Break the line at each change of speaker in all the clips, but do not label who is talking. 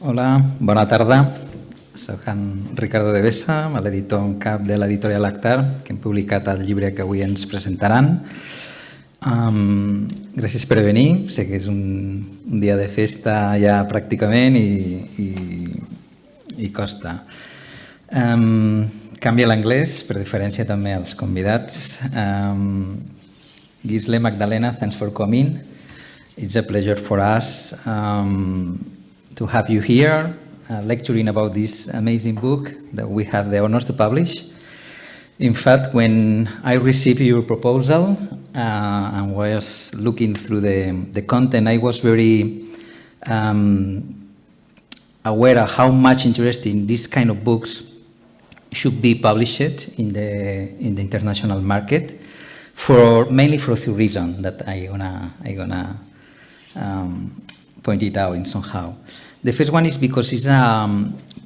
Hola, bona tarda. Soc en Ricardo de Besa, l'editor en cap de l'editorial Actar, que hem publicat el llibre que avui ens presentaran. Gràcies per venir. Sé que és un dia de festa ja pràcticament i costa. Canvia l'anglès, per diferència també als convidats. Gisle, Magdalena, thanks for coming. It's a pleasure for us to have you here lecturing about this amazing book that we have the honors to publish. In fact, when I received your proposal and was looking through the content, I was very aware of how much interesting this kind of books should be published in the international market, mainly for two reasons that I gonna point it out in somehow. The first one is because it's a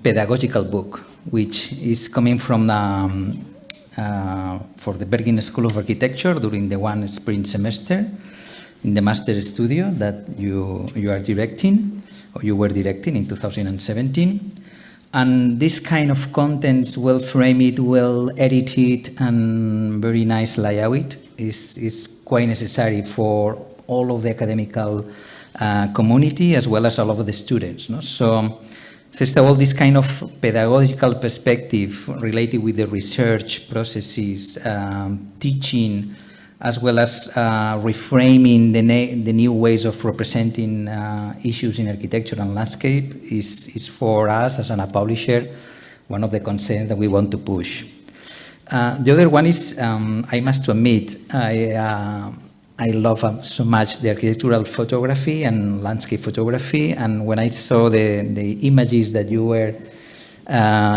pedagogical book, which is coming from for the Bergen School of Architecture during the one spring semester in the master studio that you are directing, or you were directing in 2017. And this kind of contents, well framed, well edited, and very nice layout is quite necessary for all of the academical community as well as all of the students. No? So, first of all, this kind of pedagogical perspective related with the research processes, teaching, as well as reframing the new ways of representing issues in architecture and landscape is for us as a publisher one of the concerns that we want to push. The other one is, I must admit, I love so much the architectural photography and landscape photography, and when I saw the images that you were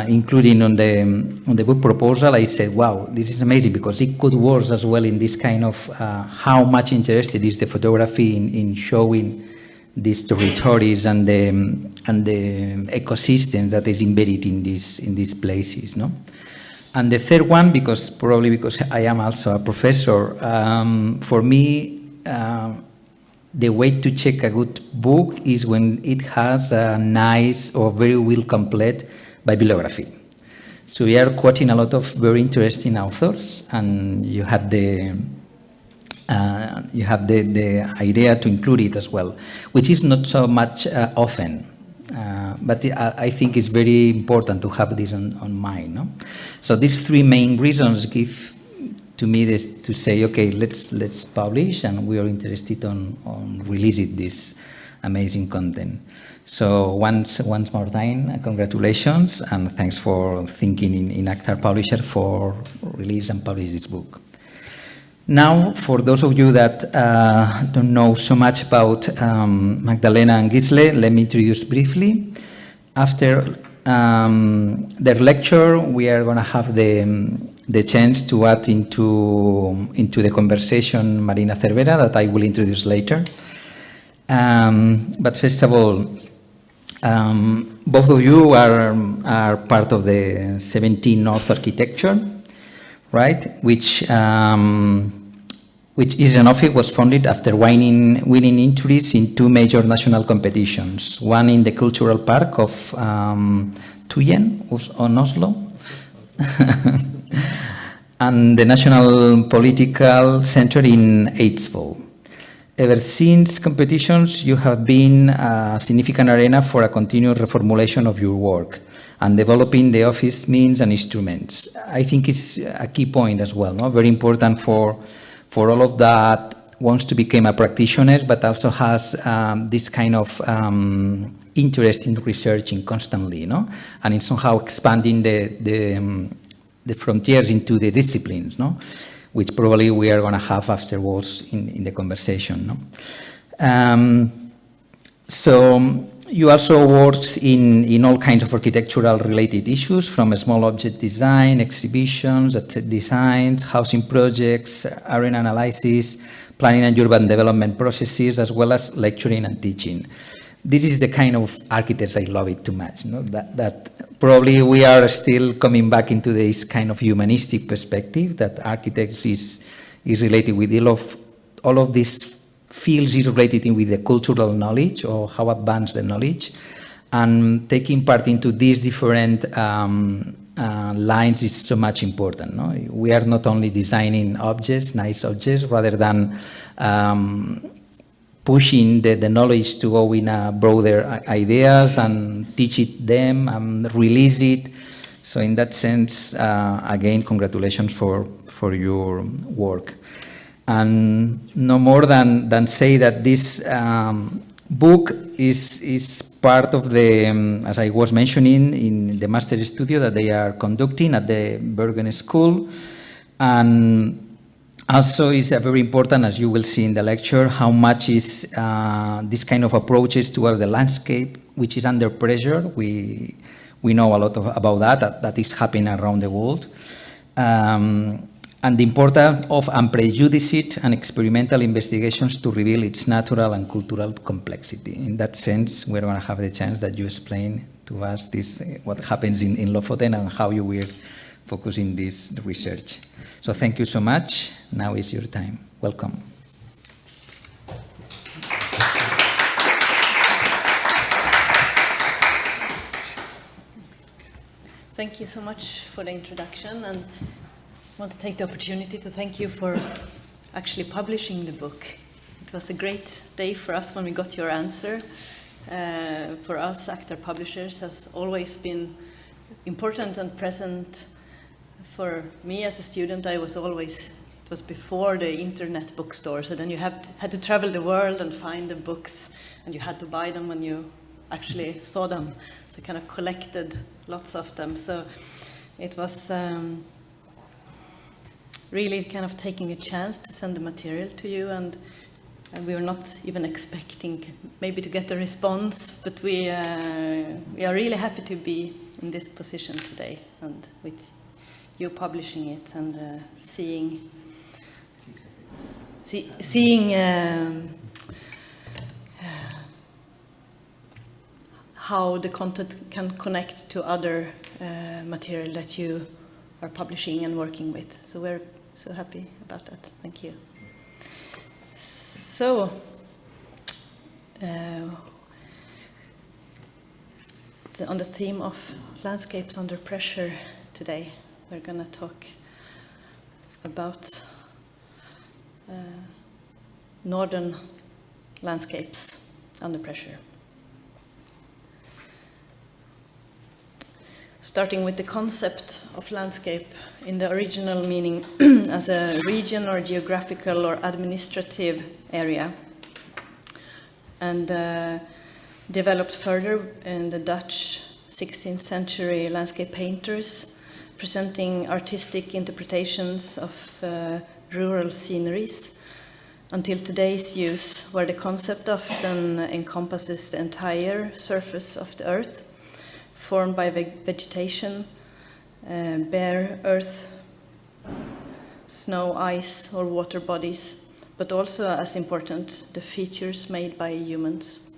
including on the book proposal, I said, wow, this is amazing, because it could work as well in this kind of how much interested is the photography in showing these territories and the ecosystems that is embedded in these places, no? And the third one, because I am also a professor, for me, the way to check a good book is when it has a nice or very well complete bibliography. So we are quoting a lot of very interesting authors, and you have the idea to include it as well, which is not so much often. But I think it's very important to have this on mind. No? So these three main reasons give to me this to say, okay, let's publish, and we are interested on releasing this amazing content. So once more time, congratulations, and thanks for thinking in Actar Publisher for release and publish this book. Now, for those of you that don't know so much about Magdalena and Gisle, let me introduce briefly. After their lecture, we are going to have the chance to add into the conversation Marina Cervera, that I will introduce later. But first of all, both of you are part of the 17 North Architecture, right? Which is an office was founded after winning entries in two major national competitions, one in the cultural park of Tøyen on Oslo, and the National Political Center in Eidsvoll. Ever since competitions, you have been a significant arena for a continuous reformulation of your work and developing the office means and instruments. I think it's a key point as well, no? Very important for all of that wants to become a practitioner, but also has this kind of interest in researching constantly, no? And in somehow expanding the frontiers into the disciplines, no? Which probably we are going to have afterwards in the conversation, no? So you also work in all kinds of architectural related issues, from small object design, exhibitions, designs, housing projects, area analysis, planning and urban development processes, as well as lecturing and teaching. This is the kind of architects I love it too much. No? That probably we are still coming back into this kind of humanistic perspective that architects is related with all of these fields is related with the cultural knowledge or how advanced the knowledge, And taking part into these different lines is so much important. No? We are not only designing objects, nice objects, rather than pushing the knowledge to go in a broader ideas and teach it them and release it. So in that sense, again, congratulations for your work. And no more than say that this book is part of the, as I was mentioning, in the master studio that they are conducting at the Bergen School. And also is very important, as you will see in the lecture, how much is this kind of approaches toward the landscape, which is under pressure. We know a lot about that is happening around the world. And the importance of unprejudiced and experimental investigations to reveal its natural and cultural complexity. In that sense, we're going to have the chance that you explain to us this, what happens in Lofoten and how you will focus in this research. So thank you so much. Now is your time. Welcome.
Thank you so much for the introduction, and I want to take the opportunity to thank you for actually publishing the book. It was a great day for us when we got your answer. For us, Actor Publishers has always been important and present. For me as a student, it was before the internet bookstore, so then you had to travel the world and find the books, and you had to buy them when you actually saw them. So I kind of collected lots of them. So it was really kind of taking a chance to send the material to you, and we were not even expecting maybe to get a response, but we are really happy to be in this position today, and with you publishing it and seeing how the content can connect to other material that you are publishing and working with. So we're so happy about that. Thank you. So, on the theme of landscapes under pressure today, we're going to talk about northern landscapes under pressure. Starting with the concept of landscape in the original meaning as a region or geographical or administrative area, and developed further in the Dutch 16th century landscape painters, presenting artistic interpretations of rural sceneries, until today's use, where the concept often encompasses the entire surface of the earth, formed by vegetation, bare earth, snow, ice, or water bodies, but also, as important, the features made by humans.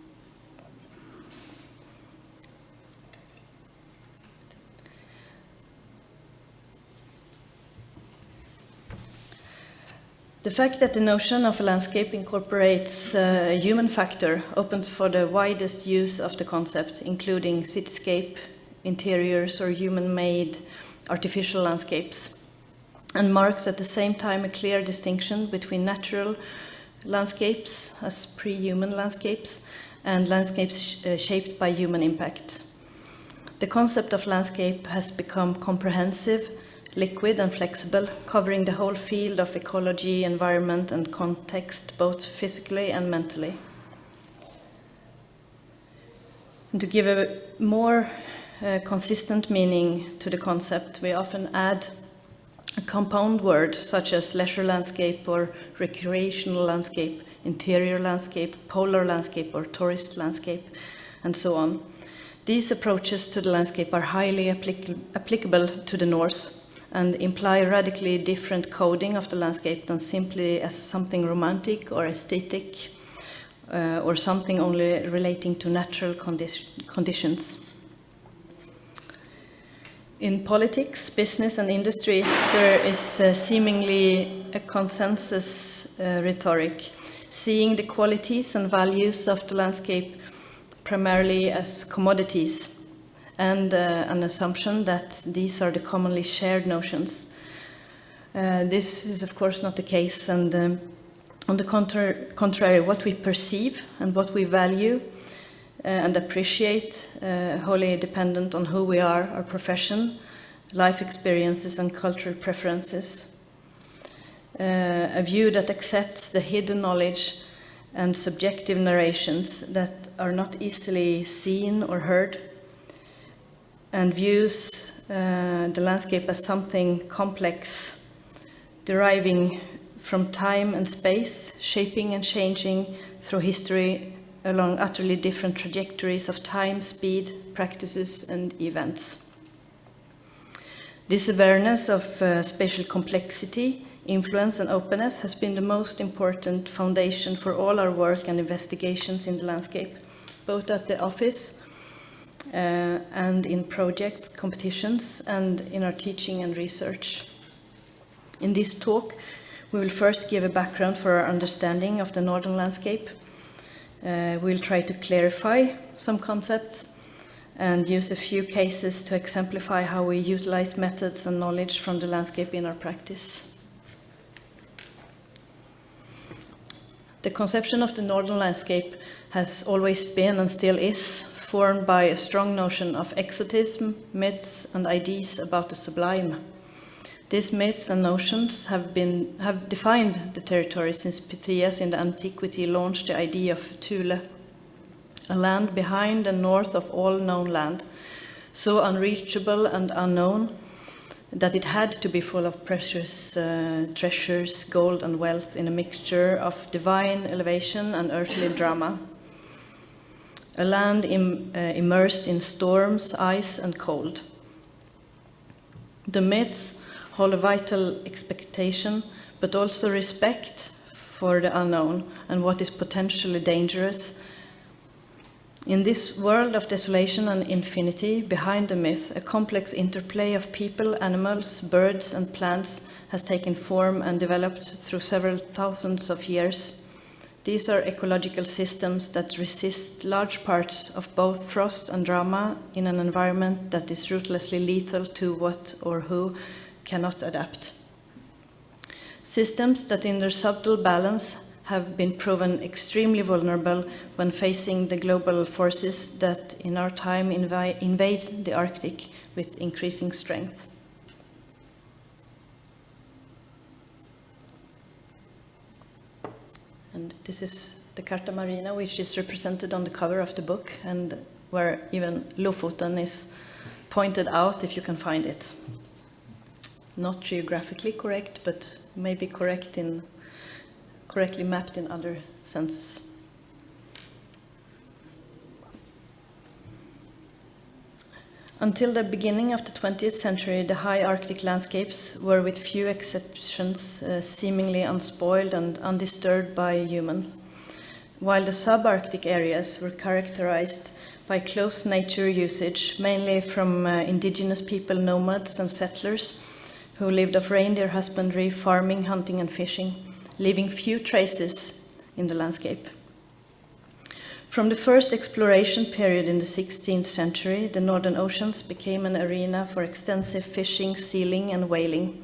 The fact that the notion of a landscape incorporates a human factor opens for the widest use of the concept, including cityscape, interiors, or human-made artificial landscapes, and marks at the same time a clear distinction between natural landscapes as pre-human landscapes and landscapes shaped by human impact. The concept of landscape has become comprehensive, liquid and flexible, covering the whole field of ecology, environment, and context, both physically and mentally. And to give a more consistent meaning to the concept, we often add a compound word such as leisure landscape or recreational landscape, interior landscape, polar landscape, or tourist landscape, and so on. These approaches to the landscape are highly applicable to the north, and imply radically different coding of the landscape than simply as something romantic or aesthetic, or something only relating to natural conditions. In politics, business, and industry, there is seemingly a consensus rhetoric, seeing the qualities and values of the landscape primarily as commodities, and an assumption that these are the commonly shared notions. This is of course not the case, and on the contrary, what we perceive and what we value and appreciate wholly dependent on who we are, our profession, life experiences and cultural preferences. A view that accepts the hidden knowledge and subjective narrations that are not easily seen or heard, and views the landscape as something complex, deriving from time and space, shaping and changing through history along utterly different trajectories of time, speed, practices, and events. This awareness of spatial complexity, influence, and openness has been the most important foundation for all our work and investigations in the landscape, both at the office and in projects, competitions, and in our teaching and research. In this talk, we will first give a background for our understanding of the northern landscape. We'll try to clarify some concepts and use a few cases to exemplify how we utilize methods and knowledge from the landscape in our practice. The conception of the northern landscape has always been and still is formed by a strong notion of exotism, myths, and ideas about the sublime. These myths and notions have defined the territory since Pythias in the antiquity launched the idea of Thule, a land behind and north of all known land, so unreachable and unknown that it had to be full of precious treasures, gold and wealth in a mixture of divine elevation and earthly drama. A land immersed in storms, ice and cold. The myths hold a vital expectation, but also respect for the unknown and what is potentially dangerous. In this world of desolation and infinity, behind the myth, a complex interplay of people, animals, birds, and plants has taken form and developed through several thousands of years. These are ecological systems that resist large parts of both frost and drama in an environment that is ruthlessly lethal to what or who cannot adapt. Systems that in their subtle balance have been proven extremely vulnerable when facing the global forces that in our time invade the Arctic with increasing strength. And this is the Carta Marina, which is represented on the cover of the book, and where even Lofoten is pointed out if you can find it. Not geographically correct, but maybe correctly mapped in other senses. Until the beginning of the 20th century, the high Arctic landscapes were, with few exceptions, seemingly unspoiled and undisturbed by human, while the subarctic areas were characterized by close nature usage, mainly from indigenous people, nomads and settlers, who lived off reindeer husbandry, farming, hunting and fishing, leaving few traces in the landscape. From the first exploration period in the 16th century, the northern oceans became an arena for extensive fishing, sealing and whaling.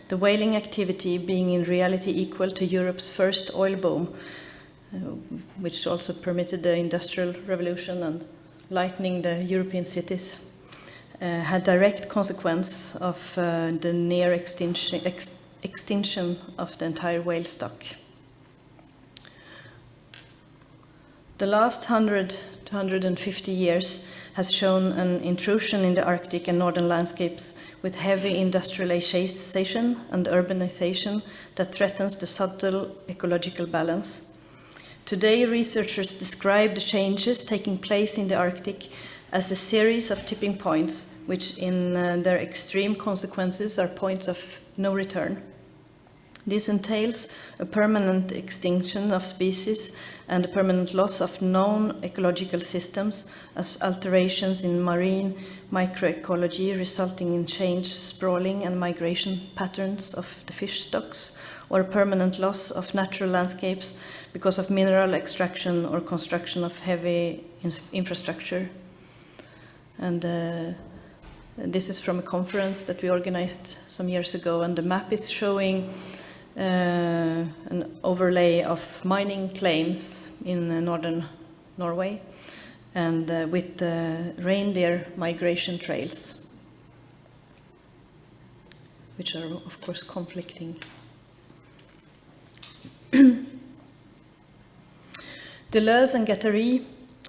The whaling activity being in reality equal to Europe's first oil boom, which also permitted the Industrial Revolution and lightening the European cities. Had direct consequence of the near extinction of the entire whale stock. The last 100 to 150 years has shown an intrusion in the Arctic and northern landscapes with heavy industrialization and urbanization that threatens the subtle ecological balance. Today, researchers describe the changes taking place in the Arctic as a series of tipping points, which in their extreme consequences are points of no return. This entails a permanent extinction of species and a permanent loss of known ecological systems as alterations in marine microecology resulting in changed sprawling and migration patterns of the fish stocks, or permanent loss of natural landscapes because of mineral extraction or construction of heavy infrastructure. And this is from a conference that we organized some years ago, and the map is showing an overlay of mining claims in northern Norway, and with reindeer migration trails, which are of course conflicting. Deleuze and Guattari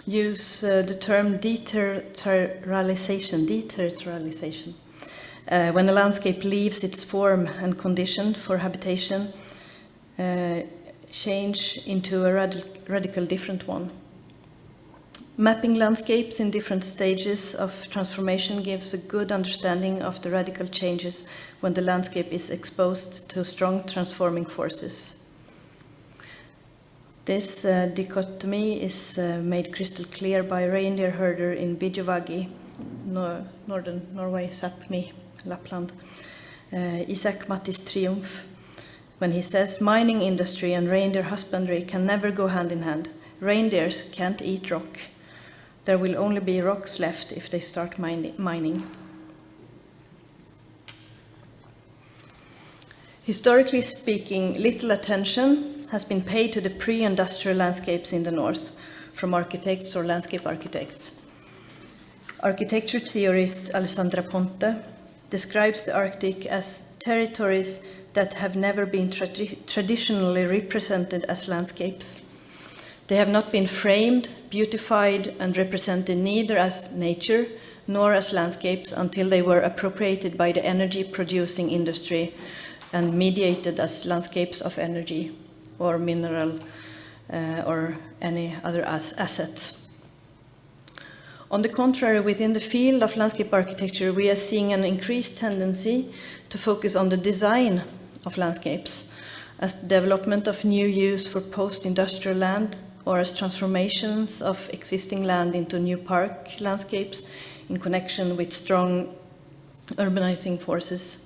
use the term deterritorialization, when a landscape leaves its form and condition for habitation, change into a radical different one. Mapping landscapes in different stages of transformation gives a good understanding of the radical changes when the landscape is exposed to strong transforming forces. This dichotomy is made crystal clear by a reindeer herder in Bidjovaggi, northern Norway, Sápmi, Lapland, Isak Mattis Triumf, when he says, mining industry and reindeer husbandry can never go hand in hand. Reindeers can't eat rock. There will only be rocks left if they start mining. Historically speaking, little attention has been paid to the pre-industrial landscapes in the north from architects or landscape architects. Architecture theorist Alessandra Ponte describes the Arctic as territories that have never been traditionally represented as landscapes. They have not been framed, beautified, and represented neither as nature nor as landscapes until they were appropriated by the energy-producing industry and mediated as landscapes of energy or mineral or any other asset. On the contrary, within the field of landscape architecture, we are seeing an increased tendency to focus on the design of landscapes as the development of new use for post-industrial land or as transformations of existing land into new park landscapes in connection with strong urbanizing forces.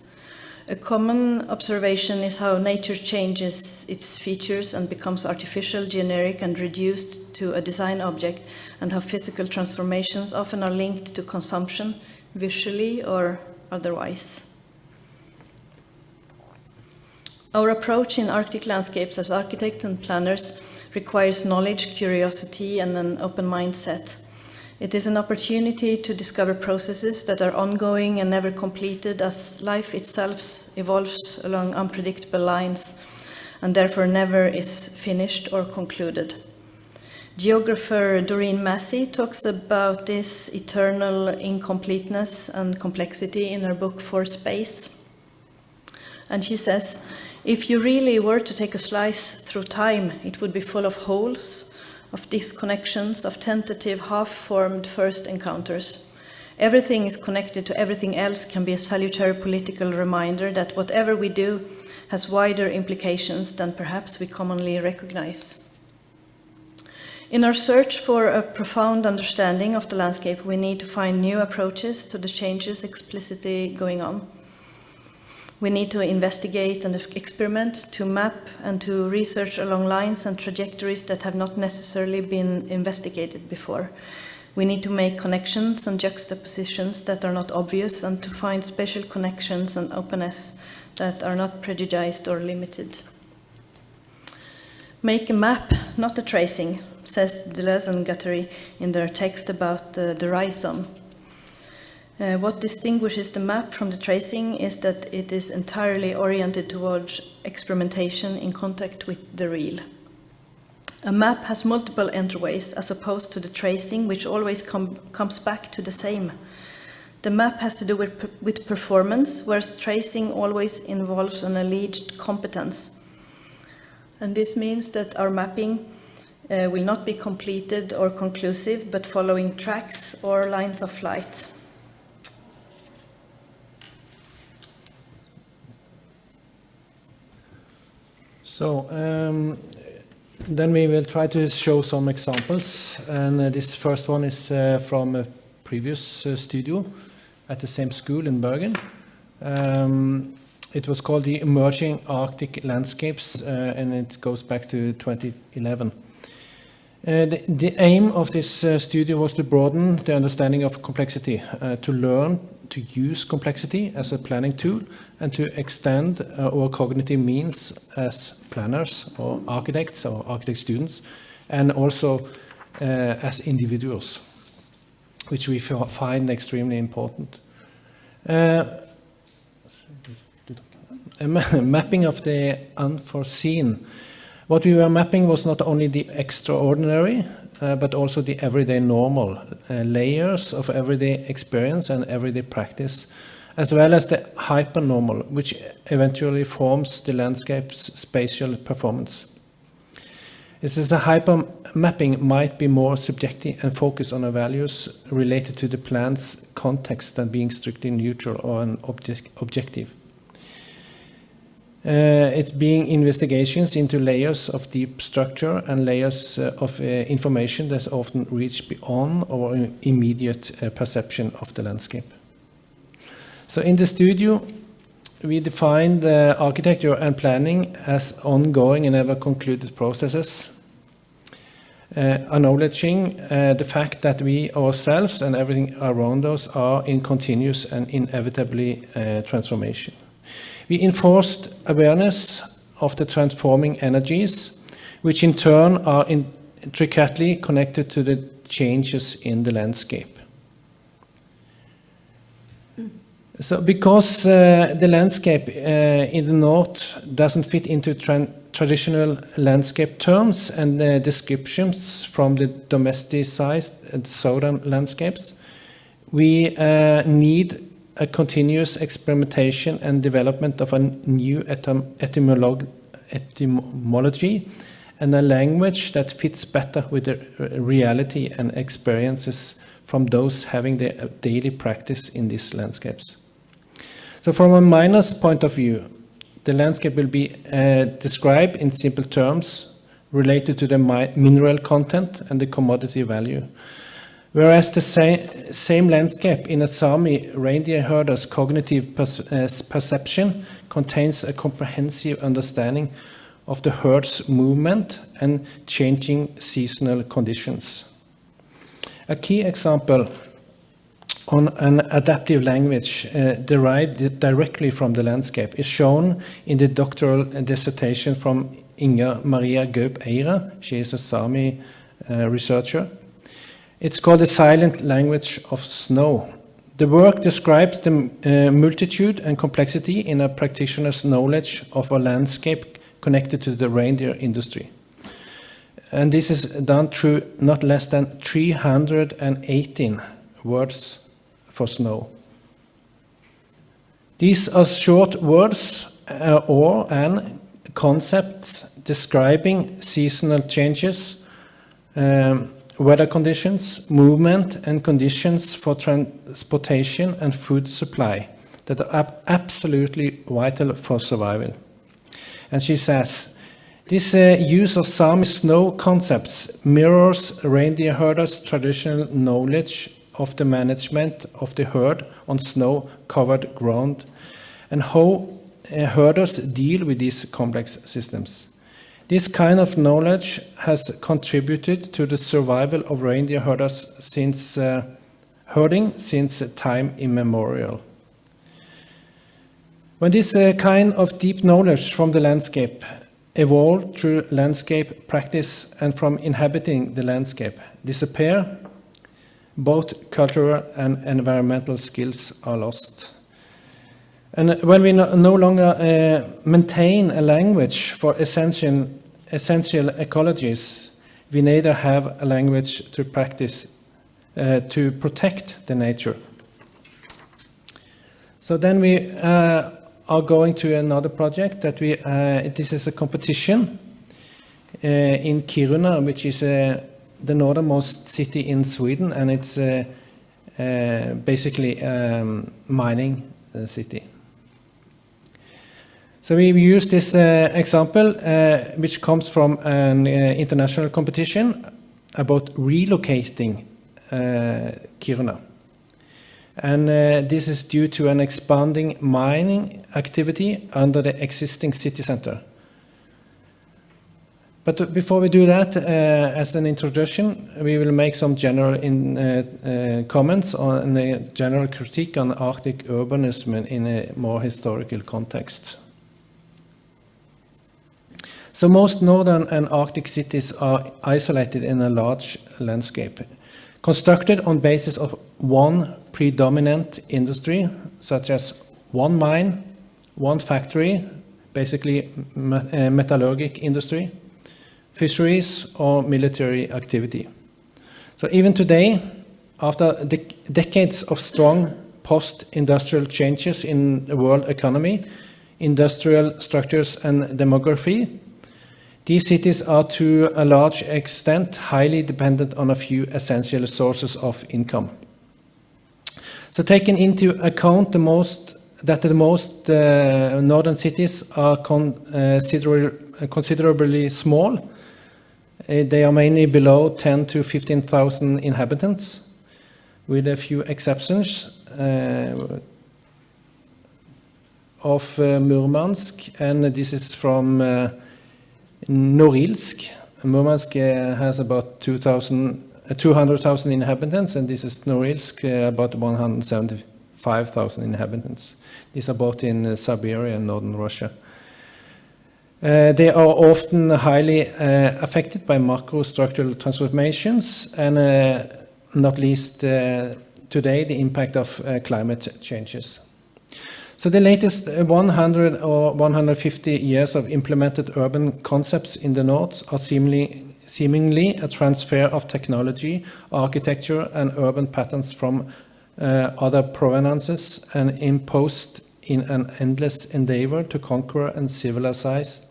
A common observation is how nature changes its features and becomes artificial, generic, and reduced to a design object, and how physical transformations often are linked to consumption, visually or otherwise. Our approach in Arctic landscapes as architects and planners requires knowledge, curiosity, and an open mindset. It is an opportunity to discover processes that are ongoing and never completed, as life itself evolves along unpredictable lines and therefore never is finished or concluded. Geographer Doreen Massey talks about this eternal incompleteness and complexity in her book For Space. And she says, if you really were to take a slice through time, it would be full of holes, of disconnections, of tentative, half-formed first encounters. Everything is connected to everything else can be a salutary political reminder that whatever we do has wider implications than perhaps we commonly recognize. In our search for a profound understanding of the landscape, we need to find new approaches to the changes explicitly going on. We need to investigate and experiment, to map and to research along lines and trajectories that have not necessarily been investigated before. We need to make connections and juxtapositions that are not obvious, and to find special connections and openness that are not prejudiced or limited. Make a map, not a tracing, says Deleuze and Guattari in their text about the rhizome. What distinguishes the map from the tracing is that it is entirely oriented towards experimentation in contact with the real. A map has multiple entryways as opposed to the tracing, which always comes back to the same. The map has to do with performance, whereas tracing always involves an alleged competence. And this means that our mapping will not be completed or conclusive, but following tracks or lines of flight.
So then we will try to show some examples, and this first one is from a previous studio at the same school in Bergen. It was called the Emerging Arctic Landscapes, and it goes back to 2011. The aim of this study was to broaden the understanding of complexity, to learn to use complexity as a planning tool, and to extend our cognitive means as planners or architect students, and also as individuals, which we find extremely important. A mapping of the unforeseen. What we were mapping was not only the extraordinary, but also the everyday normal, layers of everyday experience and everyday practice, as well as the hypernormal, which eventually forms the landscape's spatial performance. This is a hyper mapping might be more subjective and focus on the values related to the plan's context than being strictly neutral or an objective. It's being investigations into layers of deep structure and layers of information that often reach beyond our immediate perception of the landscape. So in the studio, we define the architecture and planning as ongoing and never concluded processes, acknowledging the fact that we ourselves and everything around us are in continuous and inevitably transformation. We enforced awareness of the transforming energies, which in turn are intricately connected to the changes in the landscape. So because the landscape in the north doesn't fit into traditional landscape terms and descriptions from the domesticized southern landscapes, we need a continuous experimentation and development of a new etymology and a language that fits better with the reality and experiences from those having their daily practice in these landscapes. So from a miner's point of view, the landscape will be described in simple terms related to the mineral content and the commodity value. Whereas the same landscape in a Sami reindeer herder's cognitive perception contains a comprehensive understanding of the herd's movement and changing seasonal conditions. A key example on an adaptive language derived directly from the landscape is shown in the doctoral dissertation from Inger Maria Gaup Eira. She is a Sami researcher. It's called The Silent Language of Snow. The work describes the multitude and complexity in a practitioner's knowledge of a landscape connected to the reindeer industry. And this is done through not less than 318 words for snow. These are short words and concepts describing seasonal changes, weather conditions, movement, and conditions for transportation and food supply that are absolutely vital for survival. And she says, this use of Sami snow concepts mirrors reindeer herders' traditional knowledge of the management of the herd on snow-covered ground and how herders deal with these complex systems. This kind of knowledge has contributed to the survival of reindeer herders since herding since time immemorial. When this kind of deep knowledge from the landscape evolved through landscape practice and from inhabiting the landscape disappear, both cultural and environmental skills are lost. And when we no longer maintain a language for essential ecologies, we neither have a language to practice to protect the nature. So then we are going to another project that this is a competition in Kiruna, which is the northernmost city in Sweden, and it's basically mining city. So we use this example, which comes from an international competition about relocating Kiruna. And this is due to an expanding mining activity under the existing city center. But before we do that, as an introduction, we will make some general comments on a general critique on Arctic urbanism in a more historical context. So most northern and Arctic cities are isolated in a large landscape, constructed on basis of one predominant industry, such as one mine, one factory, basically metallurgic industry, fisheries, or military activity. So even today, after decades of strong post-industrial changes in the world economy, industrial structures, and demography, these cities are to a large extent highly dependent on a few essential sources of income. So taking into account the most northern cities are considerably small. They are mainly below 10 to 15,000 inhabitants, with a few exceptions of Murmansk, and this is from Norilsk. Murmansk has about 200,000 inhabitants, and this is Norilsk, about 175,000 inhabitants. These are both in Siberia and northern Russia. They are often highly affected by macrostructural transformations, and not least today, the impact of climate changes. So the latest 100 or 150 years of implemented urban concepts in the north are seemingly a transfer of technology, architecture, and urban patterns from other provenances, and imposed in an endless endeavor to conquer and civilize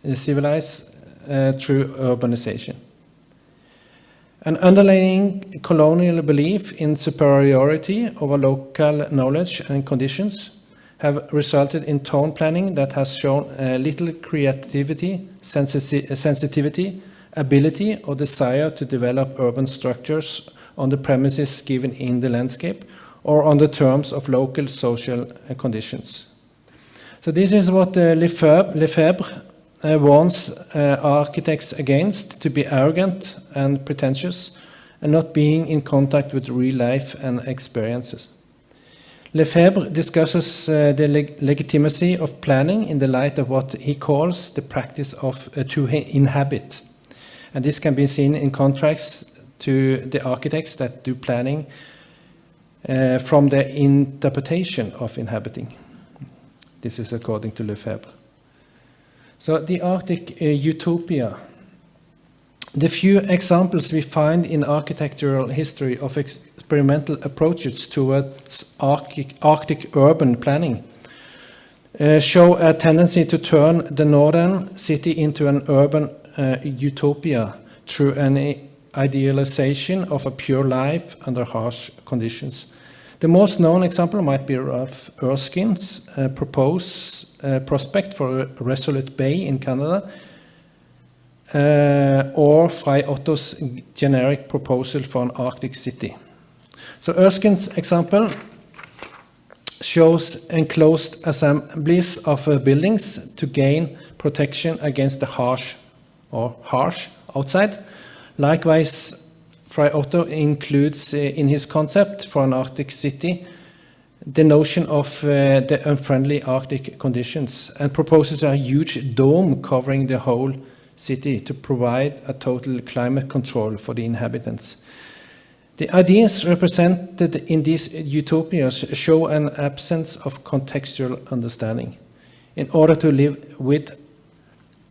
through urbanization. An underlying colonial belief in superiority over local knowledge and conditions have resulted in town planning that has shown little creativity, sensitivity, ability, or desire to develop urban structures on the premises given in the landscape or on the terms of local social conditions. So this is what Lefebvre warns architects against: to be arrogant and pretentious and not being in contact with real life and experiences. Lefebvre discusses the legitimacy of planning in the light of what he calls the practice of to inhabit. And this can be seen in contrast to the architects that do planning from the interpretation of inhabiting. This is according to Lefebvre. So the Arctic utopia. The few examples we find in architectural history of experimental approaches towards Arctic urban planning show a tendency to turn the northern city into an urban utopia through an idealization of a pure life under harsh conditions. The most known example might be of Erskine's prospect for Resolute Bay in Canada, or Frei Otto's generic proposal for an Arctic city. So Erskine's example shows enclosed assemblies of buildings to gain protection against the harsh outside. Likewise, Frei Otto includes in his concept for an Arctic city the notion of the unfriendly Arctic conditions, and proposes a huge dome covering the whole city to provide a total climate control for the inhabitants. The ideas represented in these utopias show an absence of contextual understanding. In order to live with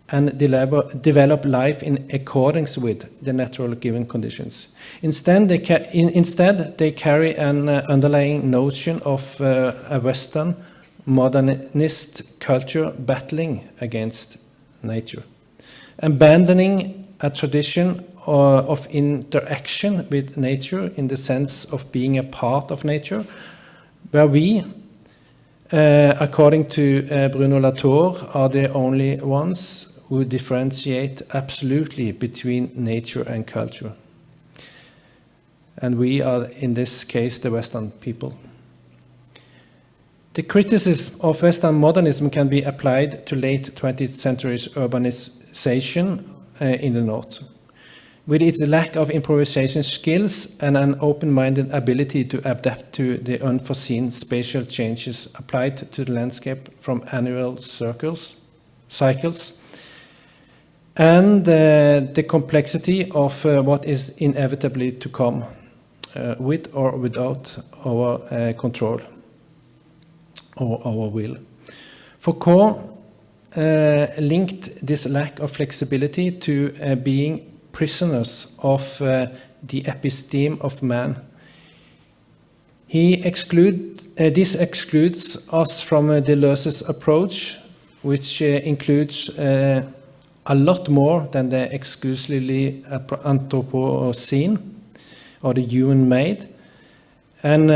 and develop life in accordance with the natural given conditions. Instead, they carry an underlying notion of a Western modernist culture battling against nature, abandoning a tradition of interaction with nature in the sense of being a part of nature, where we, according to Bruno Latour, are the only ones who differentiate absolutely between nature and culture. and we are, in this case, the Western people. The criticism of Western modernism can be applied to late 20th century's urbanization in the North. With its lack of improvisation skills and an open-minded ability to adapt to the unforeseen spatial changes applied to the landscape from annual cycles, and the complexity of what is inevitably to come, with or without our control or our will. Foucault linked this lack of flexibility to being prisoners of the episteme of man. This excludes us from Deleuze's approach, which includes a lot more than the exclusively Anthropocene, or the human-made, and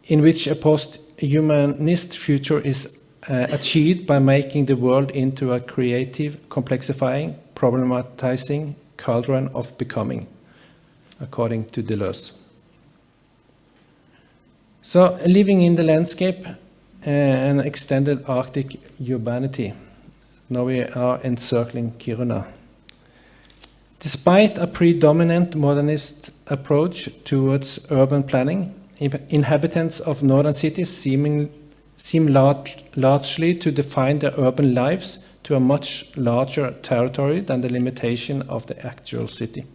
in which a post-humanist future is achieved by making the world into a creative, complexifying, problematizing cauldron of becoming, according to Deleuze. So, living in the landscape and extended Arctic urbanity. Now we are encircling Kiruna. Despite a predominant modernist approach towards urban planning, inhabitants of northern cities seem largely to define their urban lives to a much larger territory than the limitation of the actual city.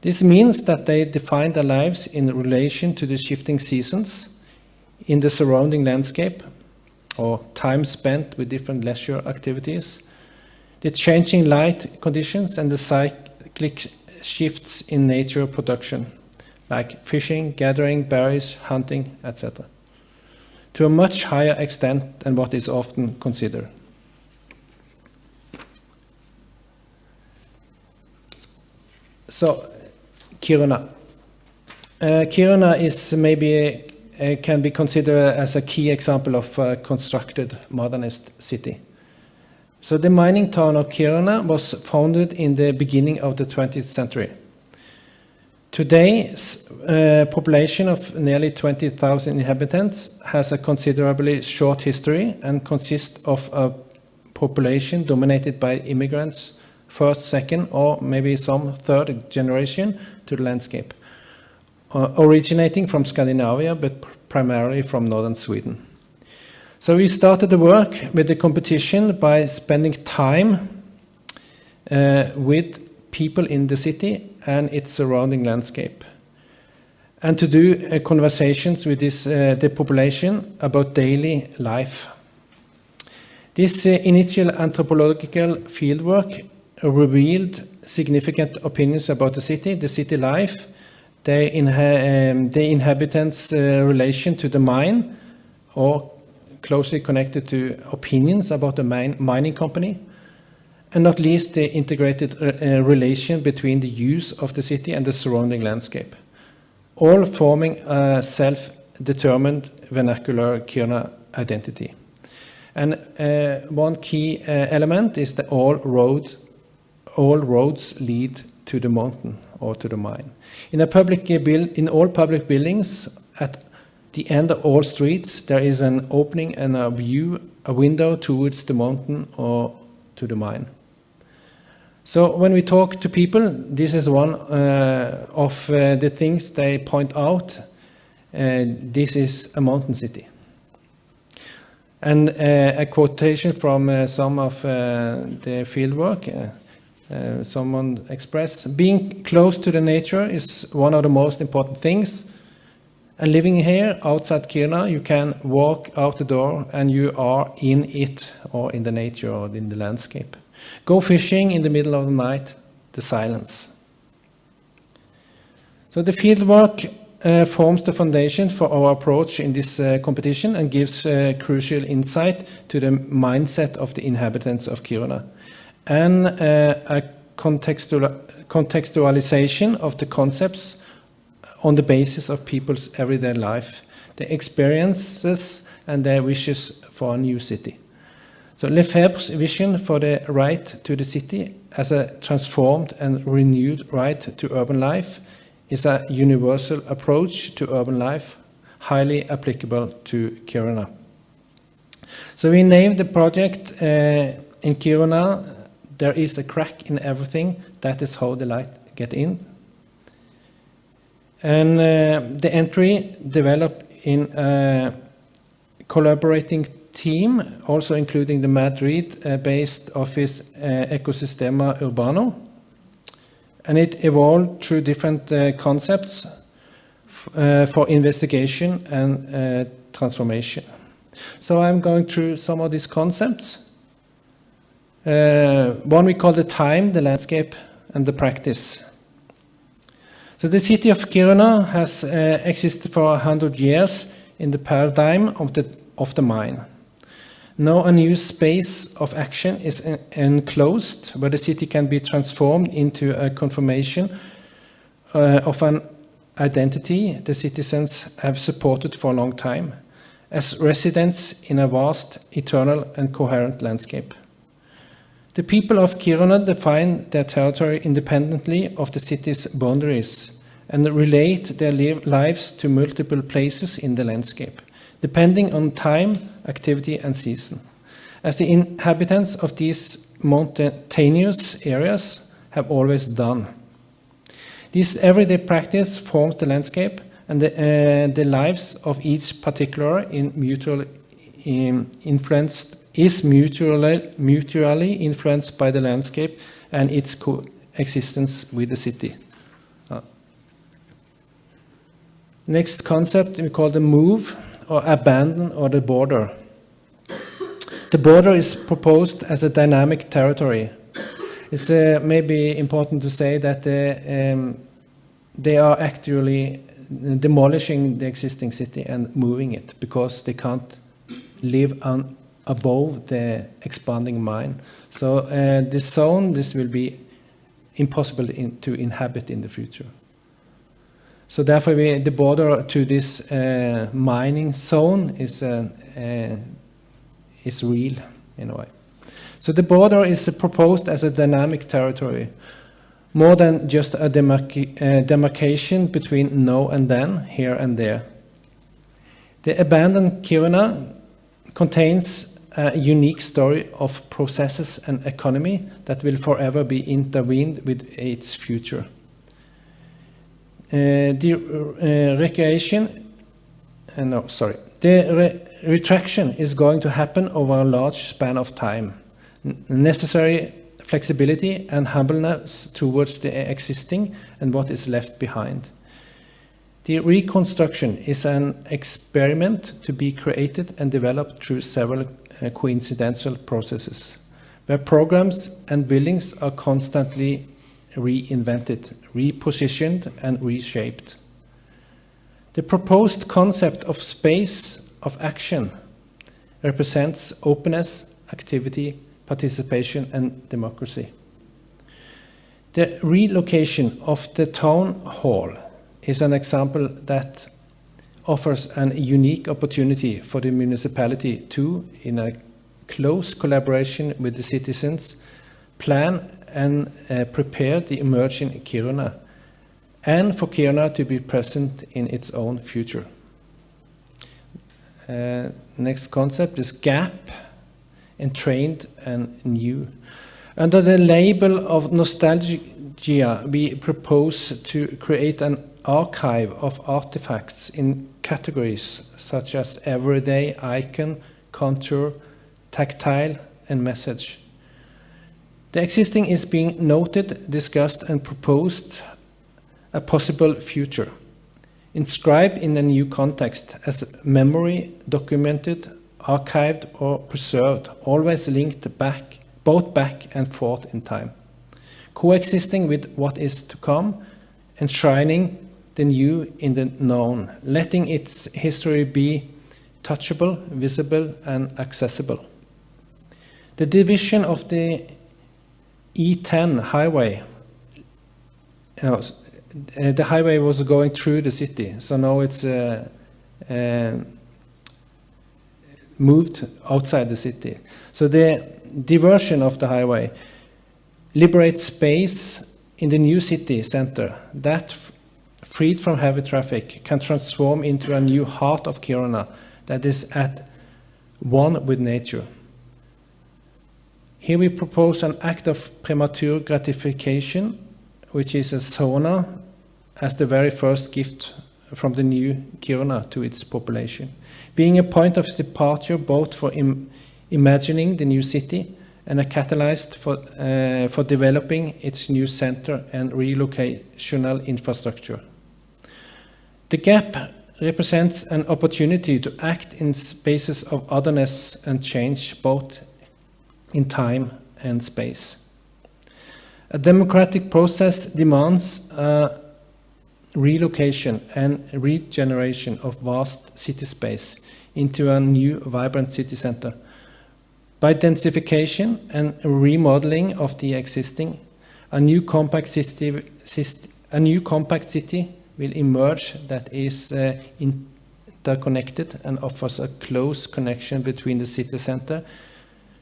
This means that they define their lives in relation to the shifting seasons in the surrounding landscape, or time spent with different leisure activities, the changing light conditions and the cyclic shifts in nature production, like fishing, gathering berries, hunting, etc., to a much higher extent than what is often considered. So, Kiruna. Kiruna is maybe can be considered as a key example of a constructed modernist city. So the mining town of Kiruna was founded in the beginning of the 20th century. Today's population of nearly 20,000 inhabitants has a considerably short history and consists of a population dominated by immigrants, first, second, or maybe some third generation to the landscape, originating from Scandinavia, but primarily from northern Sweden. So we started the work with the competition by spending time with people in the city and its surrounding landscape, and to do conversations with the population about daily life. This initial anthropological fieldwork revealed significant opinions about the city life, the inhabitants' relation to the mine, or closely connected to opinions about the mining company, and not least the integrated relation between the use of the city and the surrounding landscape, all forming a self-determined vernacular Kiruna identity. And one key element is that all roads lead to the mountain or to the mine. In all public buildings, at the end of all streets, there is an opening and a window towards the mountain or to the mine. So when we talk to people, this is one of the things they point out. This is a mountain city. And a quotation from some of the fieldwork, someone expressed, being close to the nature is one of the most important things. And living here outside Kiruna, you can walk out the door and you are in it, or in the nature, or in the landscape. Go fishing in the middle of the night, the silence. So the fieldwork forms the foundation for our approach in this competition and gives crucial insight to the mindset of the inhabitants of Kiruna, and a contextualization of the concepts on the basis of people's everyday life, their experiences and their wishes for a new city. So Lefebvre's vision for the right to the city as a transformed and renewed right to urban life is a universal approach to urban life, highly applicable to Kiruna. So we named the project in Kiruna, there is a crack in everything, that is how the light get in. And the entry developed in a collaborating team, also including the Madrid-based office Ecosistema Urbano. And it evolved through different concepts for investigation and transformation. So I'm going through some of these concepts. One we call the time, the landscape, and the practice. So the city of Kiruna has existed for 100 years in the paradigm of the mind. Now a new space of action is enclosed, where the city can be transformed into a confirmation of an identity the citizens have supported for a long time, as residents in a vast, eternal, and coherent landscape. The people of Kiruna define their territory independently of the city's boundaries and relate their lives to multiple places in the landscape, depending on time, activity, and season, as the inhabitants of these mountainous areas have always done. This everyday practice forms the landscape and the lives of each particular is mutually influenced by the landscape and its coexistence with the city. Next concept we call the move, or abandon, or the border. The border is proposed as a dynamic territory. It's maybe important to say that they are actually demolishing the existing city and moving it because they can't live above the expanding mine. So this zone, this will be impossible to inhabit in the future. So therefore, the border to this mining zone is real in a way. So the border is proposed as a dynamic territory, more than just a demarcation between now and then, here and there. The abandoned Kiruna contains a unique story of processes and economy that will forever be intertwined with its future. The retraction is going to happen over a large span of time. Necessary flexibility and humbleness towards the existing and what is left behind. The reconstruction is an experiment to be created and developed through several coincidental processes, where programs and buildings are constantly reinvented, repositioned, and reshaped. The proposed concept of space of action represents openness, activity, participation, and democracy. The relocation of the town hall is an example that offers a unique opportunity for the municipality to, in a close collaboration with the citizens, plan and prepare the emerging Kiruna, and for Kiruna to be present in its own future. Next concept is gap, entrained and new. Under the label of nostalgia, we propose to create an archive of artifacts in categories such as everyday, icon, contour, tactile, and message. The existing is being noted, discussed, and proposed a possible future, inscribed in a new context as memory, documented, archived, or preserved, always linked both back and forth in time, coexisting with what is to come, enshrining the new in the known, letting its history be touchable, visible, and accessible. The division of the E10 highway, the highway was going through the city, so now it's moved outside the city. So the diversion of the highway liberates space in the new city center that freed from heavy traffic, can transform into a new heart of Kiruna that is at one with nature. Here we propose an act of premature gratification, which is a sauna as the very first gift from the new Kiruna to its population, being a point of departure both for imagining the new city and a catalyst for developing its new center and relocational infrastructure. The gap represents an opportunity to act in spaces of otherness and change, both in time and space. A democratic process demands relocation and regeneration of vast city space into a new vibrant city center. By densification and remodeling of the existing, a new compact city will emerge that is interconnected and offers a close connection between the city center,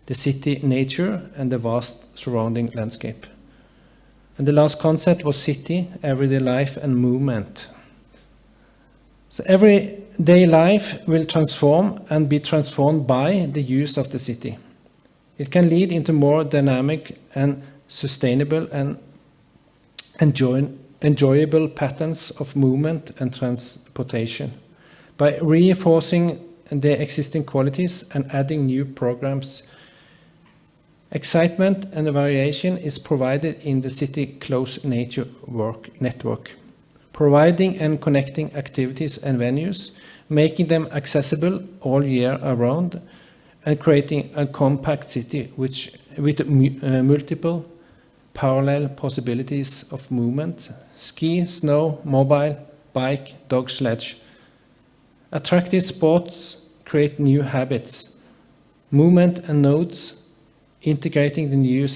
the city nature, and the vast surrounding landscape. And the last concept was city, everyday life, and movement. So everyday life will transform and be transformed by the use of the city. It can lead into more dynamic and sustainable and enjoyable patterns of movement and transportation. By reinforcing the existing qualities and adding new programs, excitement and variation is provided in the city close nature work network, providing and connecting activities and venues, making them accessible all year around, and creating a compact city with multiple parallel possibilities of movement: ski, snow, mobile, bike, dog sledge. Attractive sports create new habits, movement and nodes, integrating the new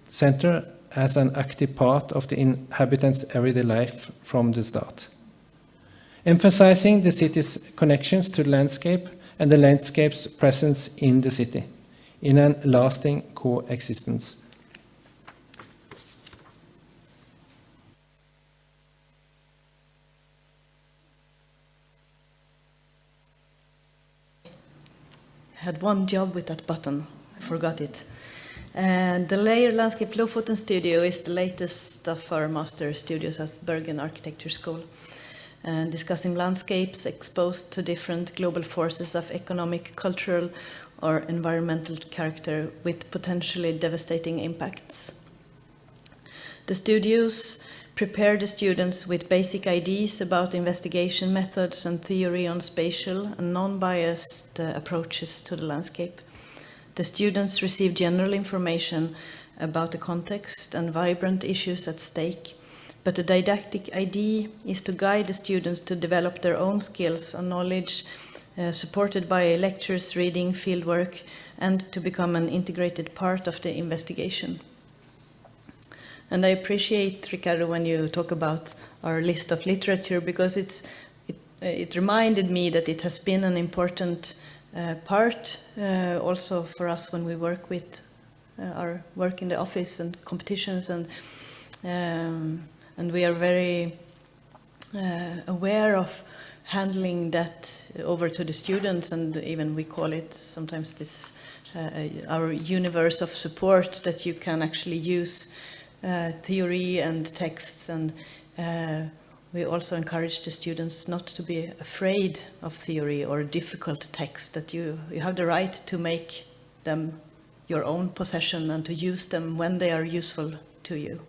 center as an active part of the inhabitants' everyday life from the start. Emphasizing the city's connections to the landscape and the landscape's presence in the city, in a lasting coexistence.
I had one job with that button. I forgot it. The Layer Landscape Lofoten studio is the latest of our master studios at Bergen Architecture School, discussing landscapes exposed to different global forces of economic, cultural, or environmental character with potentially devastating impacts. The studios prepare the students with basic ideas about investigation methods and theory on spatial and non-biased approaches to the landscape. The students receive general information about the context and vibrant issues at stake, but the didactic idea is to guide the students to develop their own skills and knowledge, supported by lectures, reading, fieldwork, and to become an integrated part of the investigation. And I appreciate, Ricardo, when you talk about our list of literature, because it reminded me that it has been an important part also for us when we work with our work in the office and competitions, and we are very aware of handling that over to the students, and even we call it sometimes this our universe of support, that you can actually use theory and texts, and we also encourage the students not to be afraid of theory or difficult text, that you have the right to make them your own possession and to use them when they are useful to you.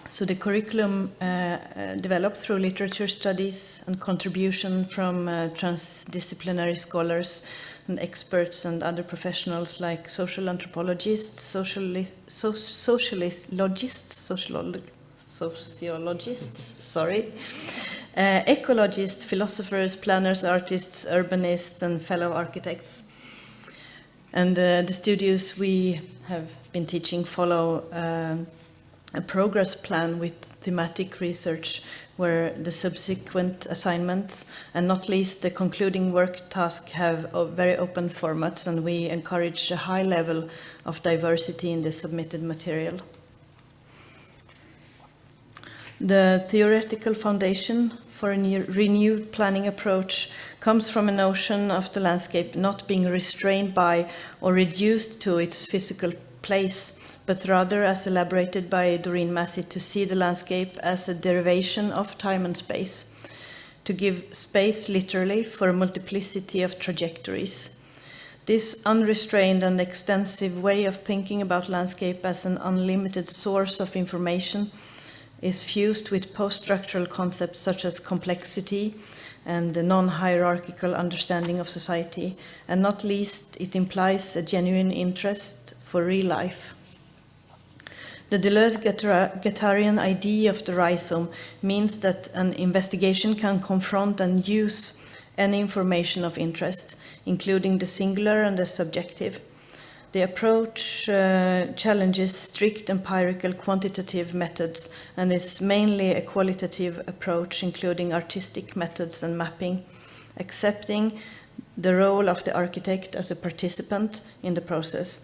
So the curriculum developed through literature studies and contribution from transdisciplinary scholars and experts and other professionals like social anthropologists, sociologists, ecologists, philosophers, planners, artists, urbanists, and fellow architects. And the studios we have been teaching follow a progress plan with thematic research, where the subsequent assignments and not least the concluding work task have very open formats, and we encourage a high level of diversity in the submitted material. The theoretical foundation for a renewed planning approach comes from a notion of the landscape not being restrained by or reduced to its physical place, but rather, as elaborated by Doreen Massey, to see the landscape as a derivation of time and space, to give space literally for a multiplicity of trajectories. This unrestrained and extensive way of thinking about landscape as an unlimited source of information is fused with post-structural concepts such as complexity and the non-hierarchical understanding of society, and not least, it implies a genuine interest for real life. The Deleuze-Guattarian idea of the rhizome means that an investigation can confront and use any information of interest, including the singular and the subjective. The approach challenges strict empirical quantitative methods and is mainly a qualitative approach, including artistic methods and mapping, accepting the role of the architect as a participant in the process.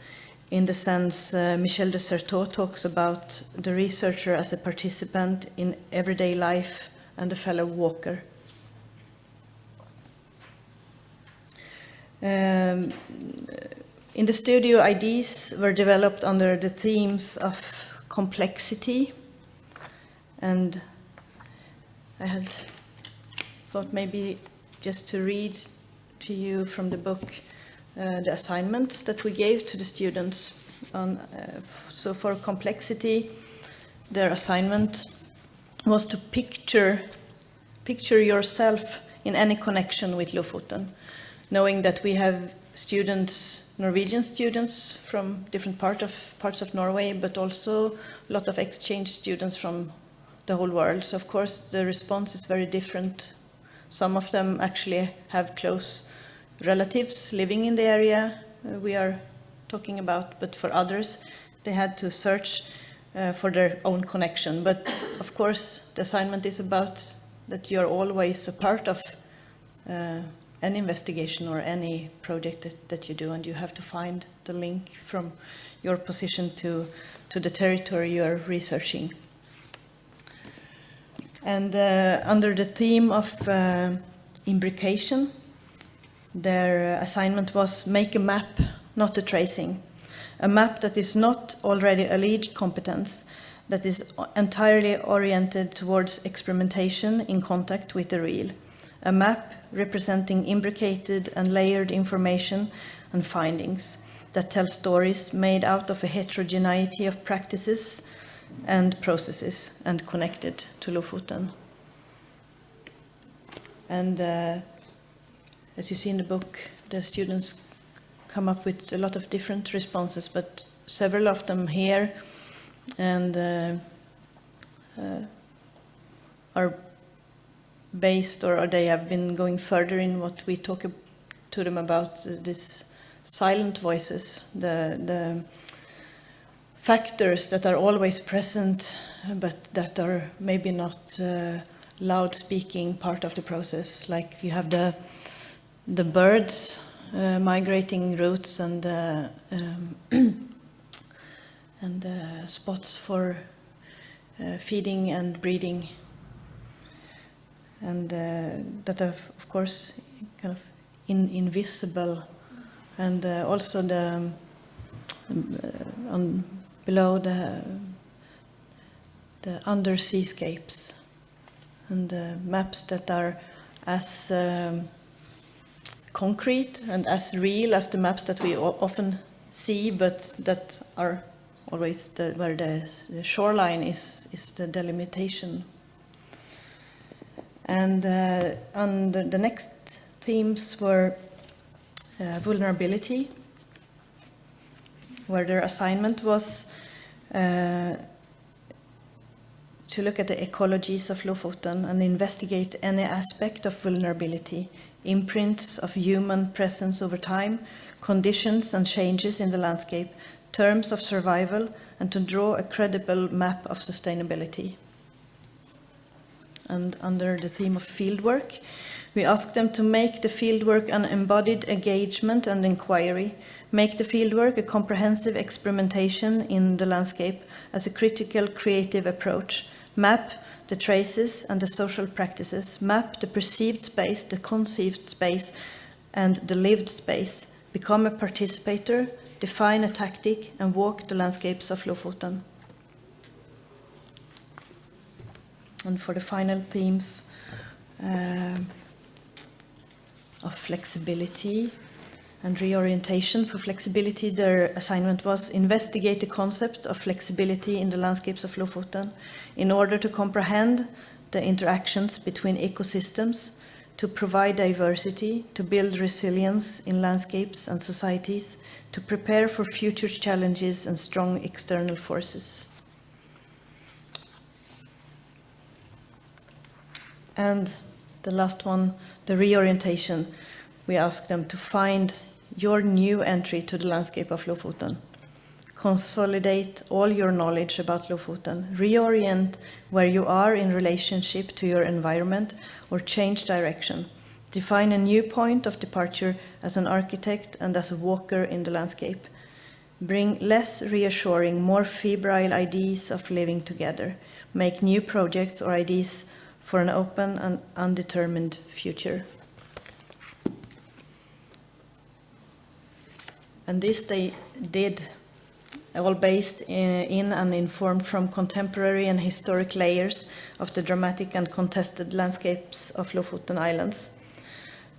In the sense, Michel de Certeau talks about the researcher as a participant in everyday life and a fellow walker. In the studio, ideas were developed under the themes of complexity, and I had thought maybe just to read to you from the book the assignments that we gave to the students. So for complexity, their assignment was to picture yourself in any connection with Lofoten, knowing that we have students, Norwegian students from different parts of Norway, but also a lot of exchange students from the whole world. So of course the response is very different. Some of them actually have close relatives living in the area we are talking about, but for others they had to search for their own connection. But of course the assignment is about that you're always a part of any investigation or any project that you do, and you have to find the link from your position to the territory you are researching. And under the theme of imbrication, their assignment was make a map, not a tracing. A map that is not already alleged competence, that is entirely oriented towards experimentation in contact with the real. A map representing imbricated and layered information and findings that tell stories made out of a heterogeneity of practices and processes and connected to Lofoten. And as you see in the book, the students come up with a lot of different responses, but several of them here and are based, or they have been going further in what we talk to them about, these silent voices, the factors that are always present, but that are maybe not loud speaking part of the process. Like you have the birds migrating routes and spots for feeding and breeding, and that are of course kind of invisible, and also the below the underseascapes, and maps that are as concrete and as real as the maps that we often see, but that are always where the shoreline is the delimitation. And under the next themes were vulnerability, where their assignment was to look at the ecologies of Lofoten and investigate any aspect of vulnerability, imprints of human presence over time, conditions and changes in the landscape, terms of survival, and to draw a credible map of sustainability. And under the theme of fieldwork, we asked them to make the fieldwork an embodied engagement and inquiry, make the fieldwork a comprehensive experimentation in the landscape as a critical creative approach, map the traces, and the social practices, map the perceived space, the conceived space, and the lived space, become a participator, define a tactic, and walk the landscapes of Lofoten. And for the final themes of flexibility and reorientation. For flexibility, their assignment was investigate the concept of flexibility in the landscapes of Lofoten in order to comprehend the interactions between ecosystems, to provide diversity, to build resilience in landscapes and societies, to prepare for future challenges and strong external forces. And the last one, the reorientation. We asked them to find your new entry to the landscape of Lofoten. Consolidate all your knowledge about Lofoten. Reorient where you are in relationship to your environment or change direction. Define a new point of departure as an architect and as a walker in the landscape. Bring less reassuring, more febrile ideas of living together. Make new projects or ideas for an open and undetermined future. And this they did, all based in and informed from contemporary and historic layers of the dramatic and contested landscapes of Lofoten Islands.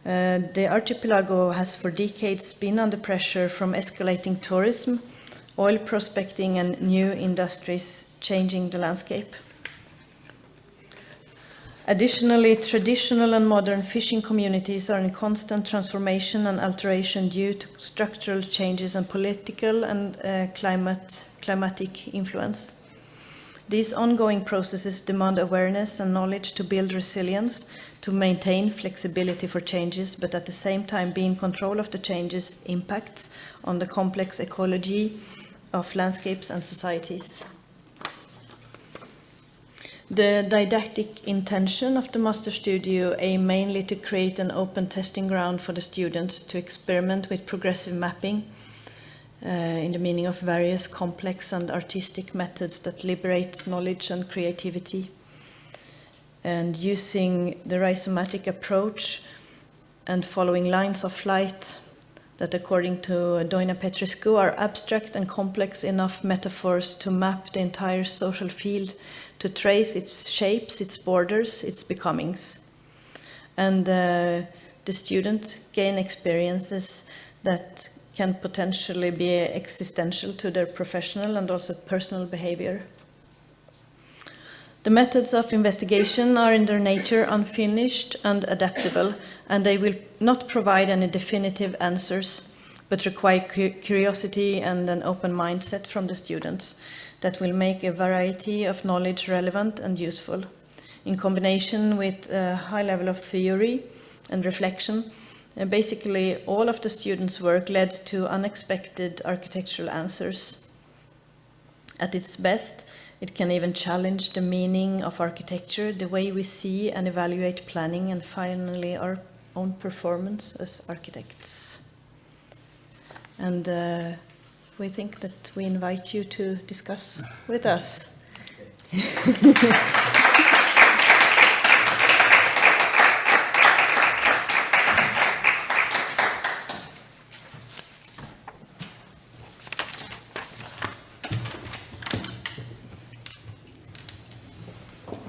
The archipelago has for decades been under pressure from escalating tourism, oil prospecting, and new industries changing the landscape. Additionally, traditional and modern fishing communities are in constant transformation and alteration due to structural changes and political and climatic influence. These ongoing processes demand awareness and knowledge to build resilience, to maintain flexibility for changes, but at the same time be in control of the changes' impacts on the complex ecology of landscapes and societies. The didactic intention of the Master Studio aims mainly to create an open testing ground for the students to experiment with progressive mapping in the meaning of various complex and artistic methods that liberate knowledge and creativity. And using the rhizomatic approach and following lines of flight that, according to Doina Petrescu, are abstract and complex enough metaphors to map the entire social field, to trace its shapes, its borders, its becomings. And the student gain experiences that can potentially be existential to their professional and also personal behavior. The methods of investigation are in their nature unfinished and adaptable, and they will not provide any definitive answers, but require curiosity and an open mindset from the students that will make a variety of knowledge relevant and useful. In combination with a high level of theory and reflection, basically all of the students' work led to unexpected architectural answers. At its best, it can even challenge the meaning of architecture, the way we see and evaluate planning, and finally our own performance as architects. And we think that we invite you to discuss with us.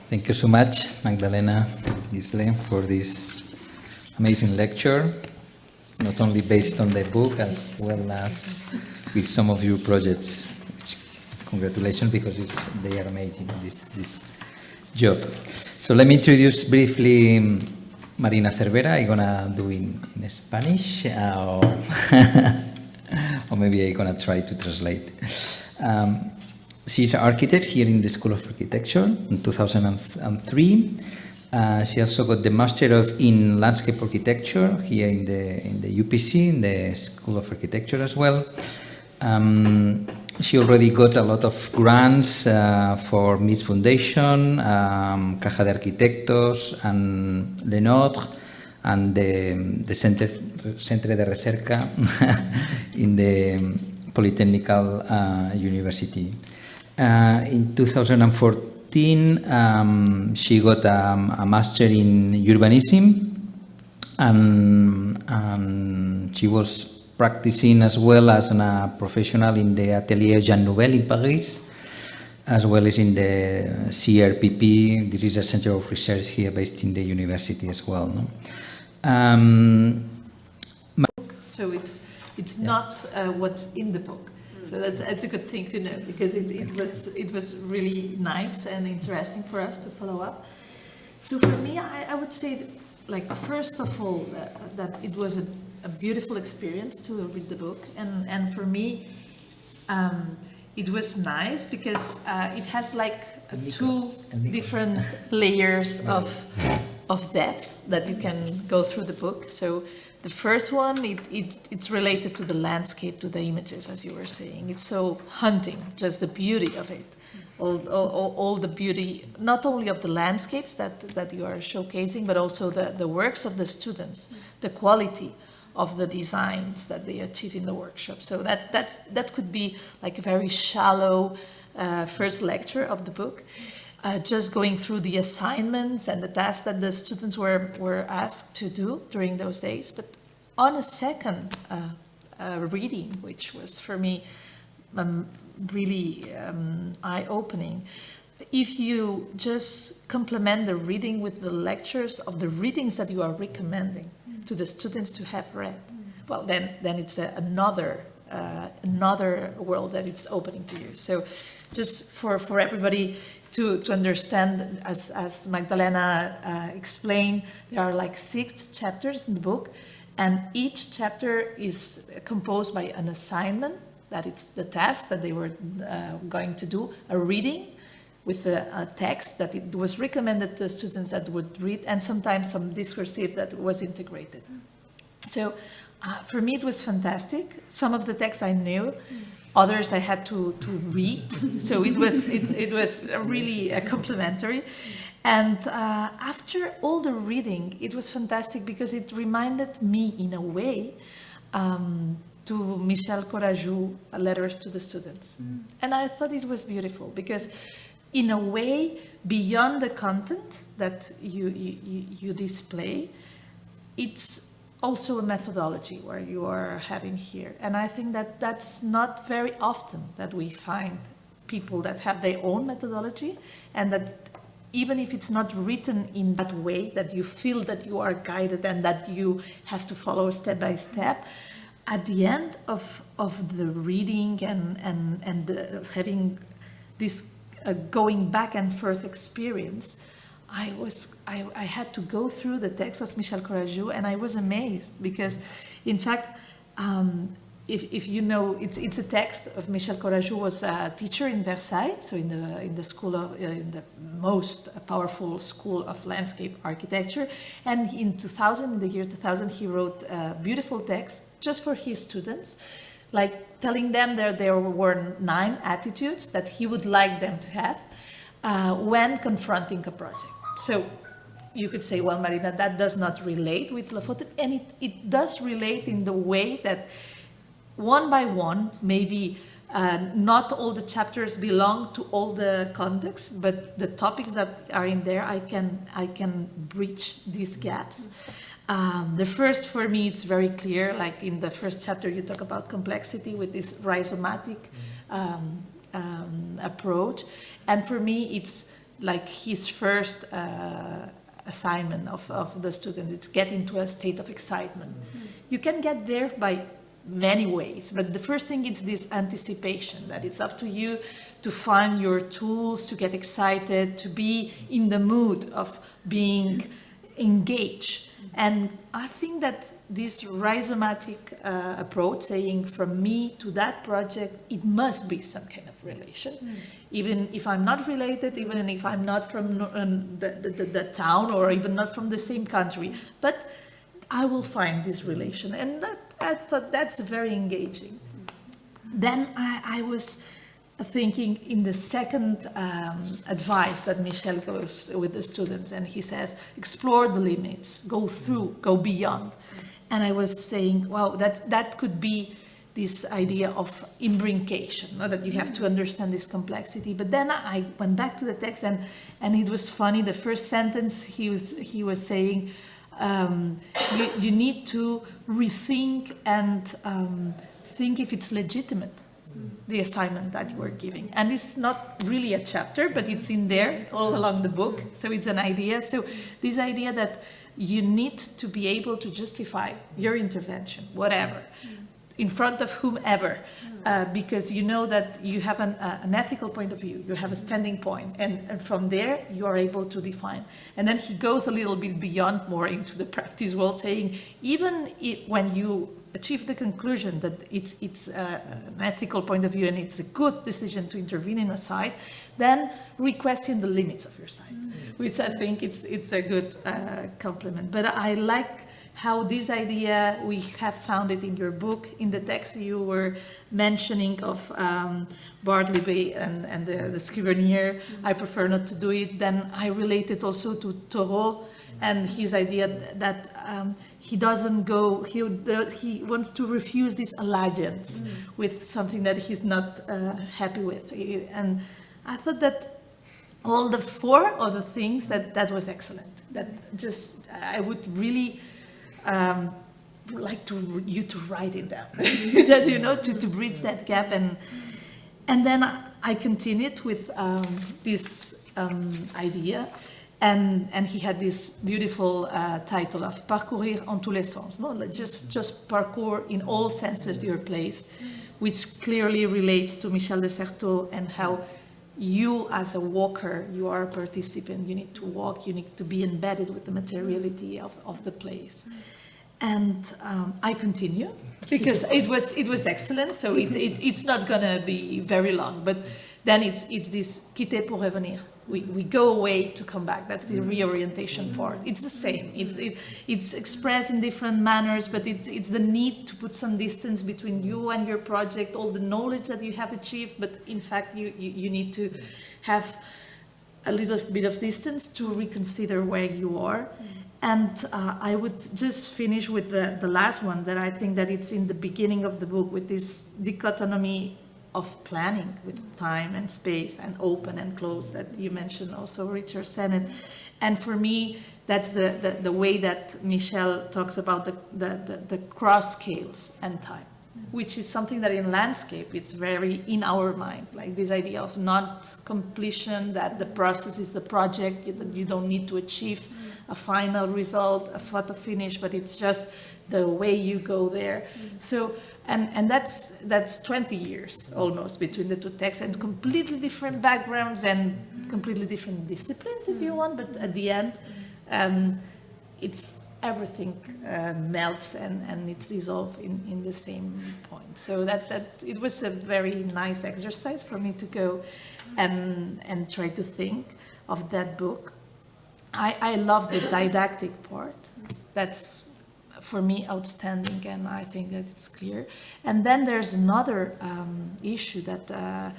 Thank you so much, Magdalena Gisle, for this amazing lecture, not only based on the book as well as with some of your projects. Congratulations, because they are amazing, this job. So let me introduce briefly Marina Cervera. I'm gonna do in Spanish, or maybe I'm gonna try to translate. She's an architect here in the School of Architecture in 2003. She also got the Master in Landscape Architecture here in the UPC, in the School of Architecture as well. She already got a lot of grants for MITS Foundation, Caja de Arquitectos, and Le Nôtre, and the Centre de Recerca in the Polytechnical University. In 2014, 2014, she got a master in urbanism, and she was practicing as well as a professional in the Atelier Jean Nouvel in Paris, as well as in the CRPP. This is a center of research here based in the university as well. No?
So it's not what's in the book. So that's a good thing to know, because it was really nice and interesting for us to follow up. So for me, I would say, like, first of all, that it was a beautiful experience to read the book, and for me, it was nice because it has like two different layers of depth that you can go through the book. So the first one, it's related to the landscape, to the images, as you were saying. It's so haunting, just the beauty of it. All the beauty, not only of the landscapes that you are showcasing, but also the works of the students, the quality of the designs that they achieve in the workshop. So that could be like a very shallow first lecture of the book. Just going through the assignments and the tasks that the students were asked to do during those days. But on a second reading, which was for me really eye-opening, if you just complement the reading with the lectures of the readings that you are recommending to the students to have read, well, then it's another world that it's opening to you. So just for everybody to understand, as Magdalena explained, there are like 6 chapters in the book, and each chapter is composed by an assignment, that it's the task that they were going to do, a reading with a text that it was recommended to students that would read, and sometimes some discursive that was integrated. So for me it was fantastic. Some of the texts I knew, others I had to read, so it was really complimentary. And after all the reading, it was fantastic because it reminded me in a way to Michel Corajou, Letters to the Students. And I thought it was beautiful because in a way, beyond the content that you display, it's also a methodology where you are having here. And I think that that's not very often that we find people that have their own methodology, and that even if it's not written in that way, that you feel that you are guided and that you have to follow step by step, at the end of the reading and having this going back and forth experience, I had to go through the text of Michel Corajou, and I was amazed because, in fact, if you know, it's a text of Michel Corajou. Was a teacher in Versailles, so in the school of in the most powerful school of landscape architecture. And in the year 2000, he wrote a beautiful text just for his students, like telling them that there were 9 attitudes that he would like them to have when confronting a project. So you could say, well, Marina, that does not relate with Lofoten, and it does relate in the way that one by one, maybe not all the chapters belong to all the context, but the topics that are in there, I can bridge these gaps. The first, for me, it's very clear, like in the first chapter, you talk about complexity with this rhizomatic approach. And for me, it's like his first assignment of the students. It's get into a state of excitement. You can get there by many ways, but the first thing is this anticipation, that it's up to you to find your tools, to get excited, to be in the mood of being engaged. And I think that this rhizomatic approach, saying from me to that project, it must be some kind of relation. Even if I'm not related, even if I'm not from the town, or even not from the same country, but I will find this relation. And I thought that's very engaging. Then I was thinking in the second advice that Michel goes with the students, and he says, explore the limits, go through, go beyond. And I was saying, wow, that could be this idea of imbrication, that you have to understand this complexity. But then I went back to the text, and it was funny. The first sentence he was saying, you need to rethink and think if it's legitimate, the assignment that you are giving. And this is not really a chapter, but it's in there all along the book. So it's an idea. So this idea that you need to be able to justify your intervention, whatever, in front of whomever, because you know that you have an ethical point of view, you have a standing point, and from there you are able to define. And then he goes a little bit beyond, more into the practice world, saying even when you achieve the conclusion that it's an ethical point of view and it's a good decision to intervene in a site, then re-question the limits of your site, which I think it's a good compliment. But I like how this idea, we have found it in your book. In the text you were mentioning of Bartleby and the Scrivener, I prefer not to do it. Then I relate it also to Thoreau and his idea that he doesn't go, he wants to refuse this alliance with something that he's not happy with. And I thought that all the four other things, that was excellent. That just, I would really like you to write it down, that, you know, to bridge that gap. And then I continued with this idea, and he had this beautiful title of Parcourir en tous les sens, no? Like just parcours in all senses your place, which clearly relates to Michel de Certeau and how you as a walker, you are a participant, you need to walk, you need to be embedded with the materiality of the place. And I continue because it was excellent, so it's not gonna be very long, but then it's this quitter pour revenir. We go away to come back. That's the reorientation part. It's the same. It's expressed in different manners, but it's the need to put some distance between you and your project, all the knowledge that you have achieved, but in fact you need to have a little bit of distance to reconsider where you are. And I would just finish with the last one, that I think that it's in the beginning of the book, with this dichotomy of planning with time and space and open and close that you mentioned also, Richard Sennett. And for me, that's the way that Michel talks about the cross scales and time, which is something that in landscape, it's very in our mind, like this idea of not completion, that the process is the project, you don't need to achieve a final result, a photo finish, but it's just the way you go there. So, and that's 20 years almost between the two texts, and completely different backgrounds and completely different disciplines, if you want, but at the end, it's everything melts and it's dissolved in the same point. So that it was a very nice exercise for me to go and try to think of that book. I love the didactic part. That's, for me, outstanding, and I think that it's clear. And then there's another issue that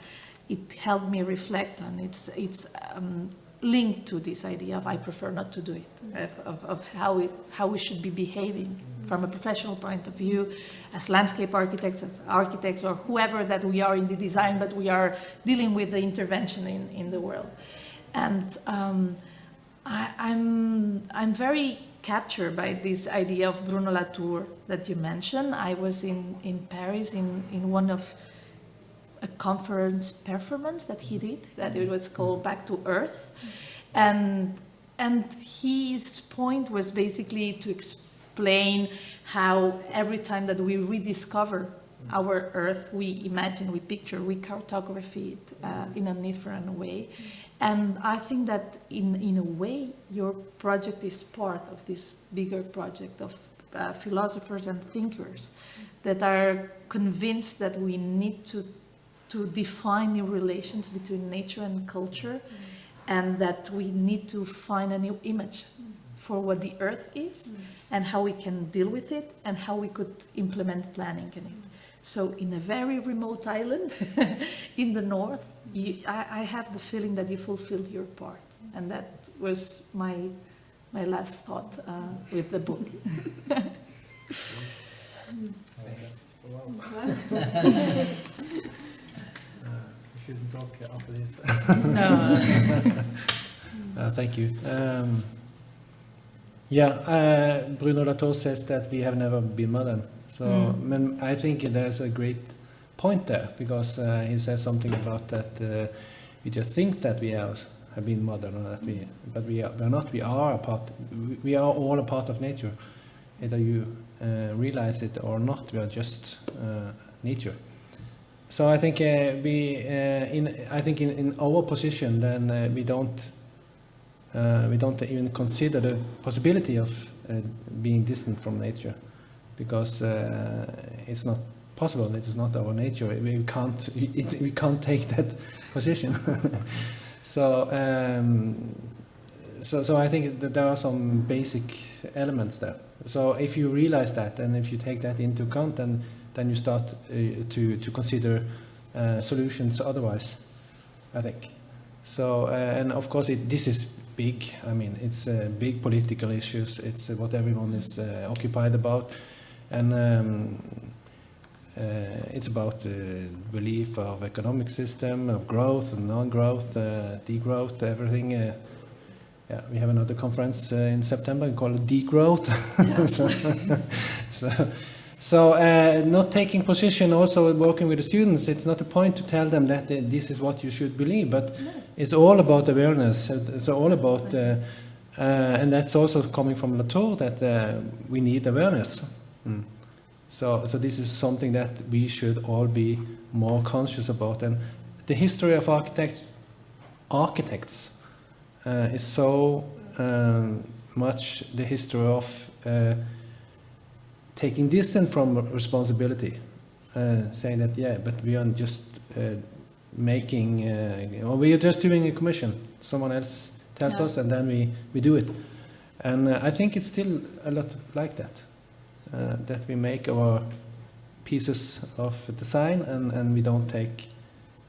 it helped me reflect on. It's linked to this idea of I prefer not to do it, of how we should be behaving from a professional point of view, as landscape architects, as architects, or whoever that we are in the design, but we are dealing with the intervention in the world. And I'm very captured by this idea of Bruno Latour that you mentioned. I was in Paris in one of a conference performance that he did, that it was called Back to Earth. And his point was basically to explain how every time that we rediscover our Earth, we imagine, we picture, we cartography it in a different way. And I think that in a way, your project is part of this bigger project of philosophers and thinkers that are convinced that we need to define new relations between nature and culture, and that we need to find a new image for what the Earth is and how we can deal with it and how we could implement planning in it. So in a very remote island in the north, I have the feeling that you fulfilled your part. And that was my last thought with the book.
We shouldn't talk after this.
No.
Thank you. Bruno Latour says that we have never been modern. So I think there's a great point there, because he says something about that we just think that we have been modern, or that but we are not. We are a part. We are all a part of nature. Either you realize it or not, we are just nature. So I think in our position, then we don't even consider the possibility of being distant from nature, because it's not possible. It is not our nature. We can't take that position. So I think that there are some basic elements there. So if you realize that, and if you take that into account, then you start to consider solutions otherwise, I think. So and of course this is big. I mean, it's big political issues. It's what everyone is occupied about, and it's about the belief of economic system, of growth and non-growth, degrowth, everything. We have another conference in September called Degrowth. So not taking position, also working with the students, it's not a point to tell them that this is what you should believe, but it's all about awareness. It's all about, and that's also coming from Latour, that we need awareness. So this is something that we should all be more conscious about. And the history of architects is so much the history of taking distance from responsibility, saying that but we are just making, or we are just doing a commission. Someone else tells us, and then we do it. And I think it's still a lot like that. That we make our pieces of design, and we don't take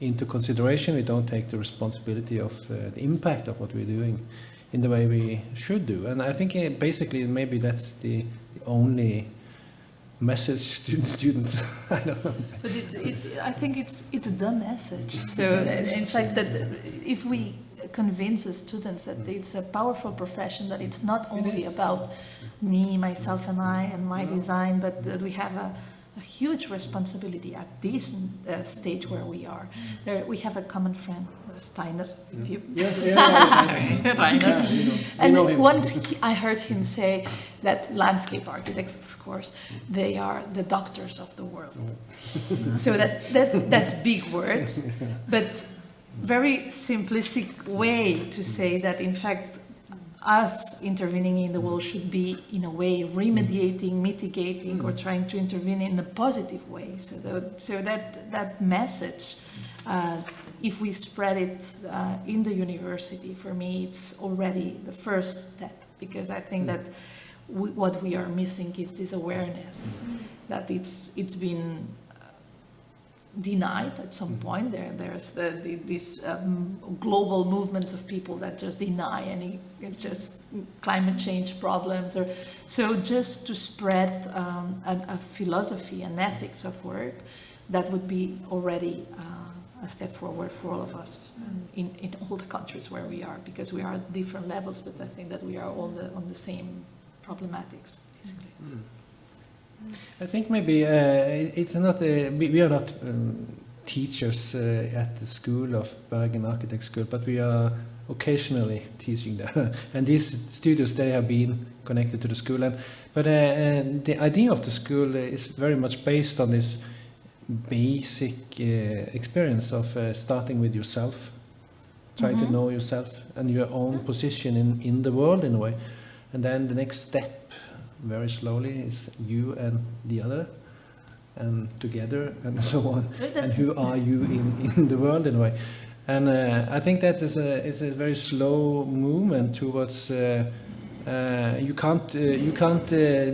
into consideration, we don't take the responsibility of the impact of what we're doing in the way we should do. And I think basically maybe that's the only message to the students. I don't know.
But I think it's the message. So in fact, that if we convince the students that it's a powerful profession, that it's not only about me, myself and I and my design, but that we have a huge responsibility at this stage where we are. We have a common friend, Steiner. Steiner. And once I heard him say that landscape architects, of course, they are the doctors of the world. So that's big words, but very simplistic way to say that, in fact, us intervening in the world should be, in a way, remediating, mitigating, or trying to intervene in a positive way. So that message, if we spread it in the university, for me, it's already the first step, because I think that what we are missing is this awareness that it's been denied at some point. There's this global movements of people that just deny any just climate change problems, or so just to spread a philosophy and ethics of work, that would be already a step forward for all of us in all the countries where we are, because we are at different levels, but I think that we are all on the same problematics, basically.
I think maybe it's not we are not teachers at the school of Bergen Architect School, but we are occasionally teaching there. And these studios, they have been connected to the school, but the idea of the school is very much based on this basic experience of starting with yourself, trying to know yourself and your own position in the world, in a way, and then the next step, very slowly, is you and the other, and together, and so on. And who are you in the world, in a way? And I think that it's a very slow movement towards. You can't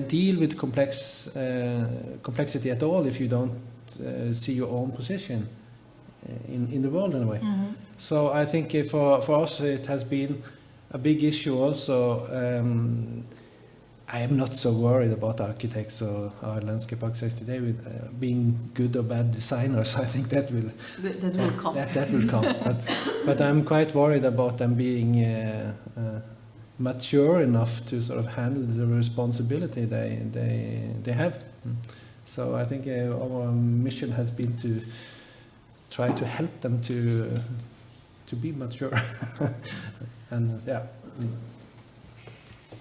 deal with complexity at all if you don't see your own position in the world, in a way. So I think for us it has been a big issue also. I am not so worried about architects or landscape architects today with being good or bad designers. I think that will
come.
that will come. But I'm quite worried about them being mature enough to sort of handle the responsibility they have. So I think our mission has been to try to help them to be mature. And yeah.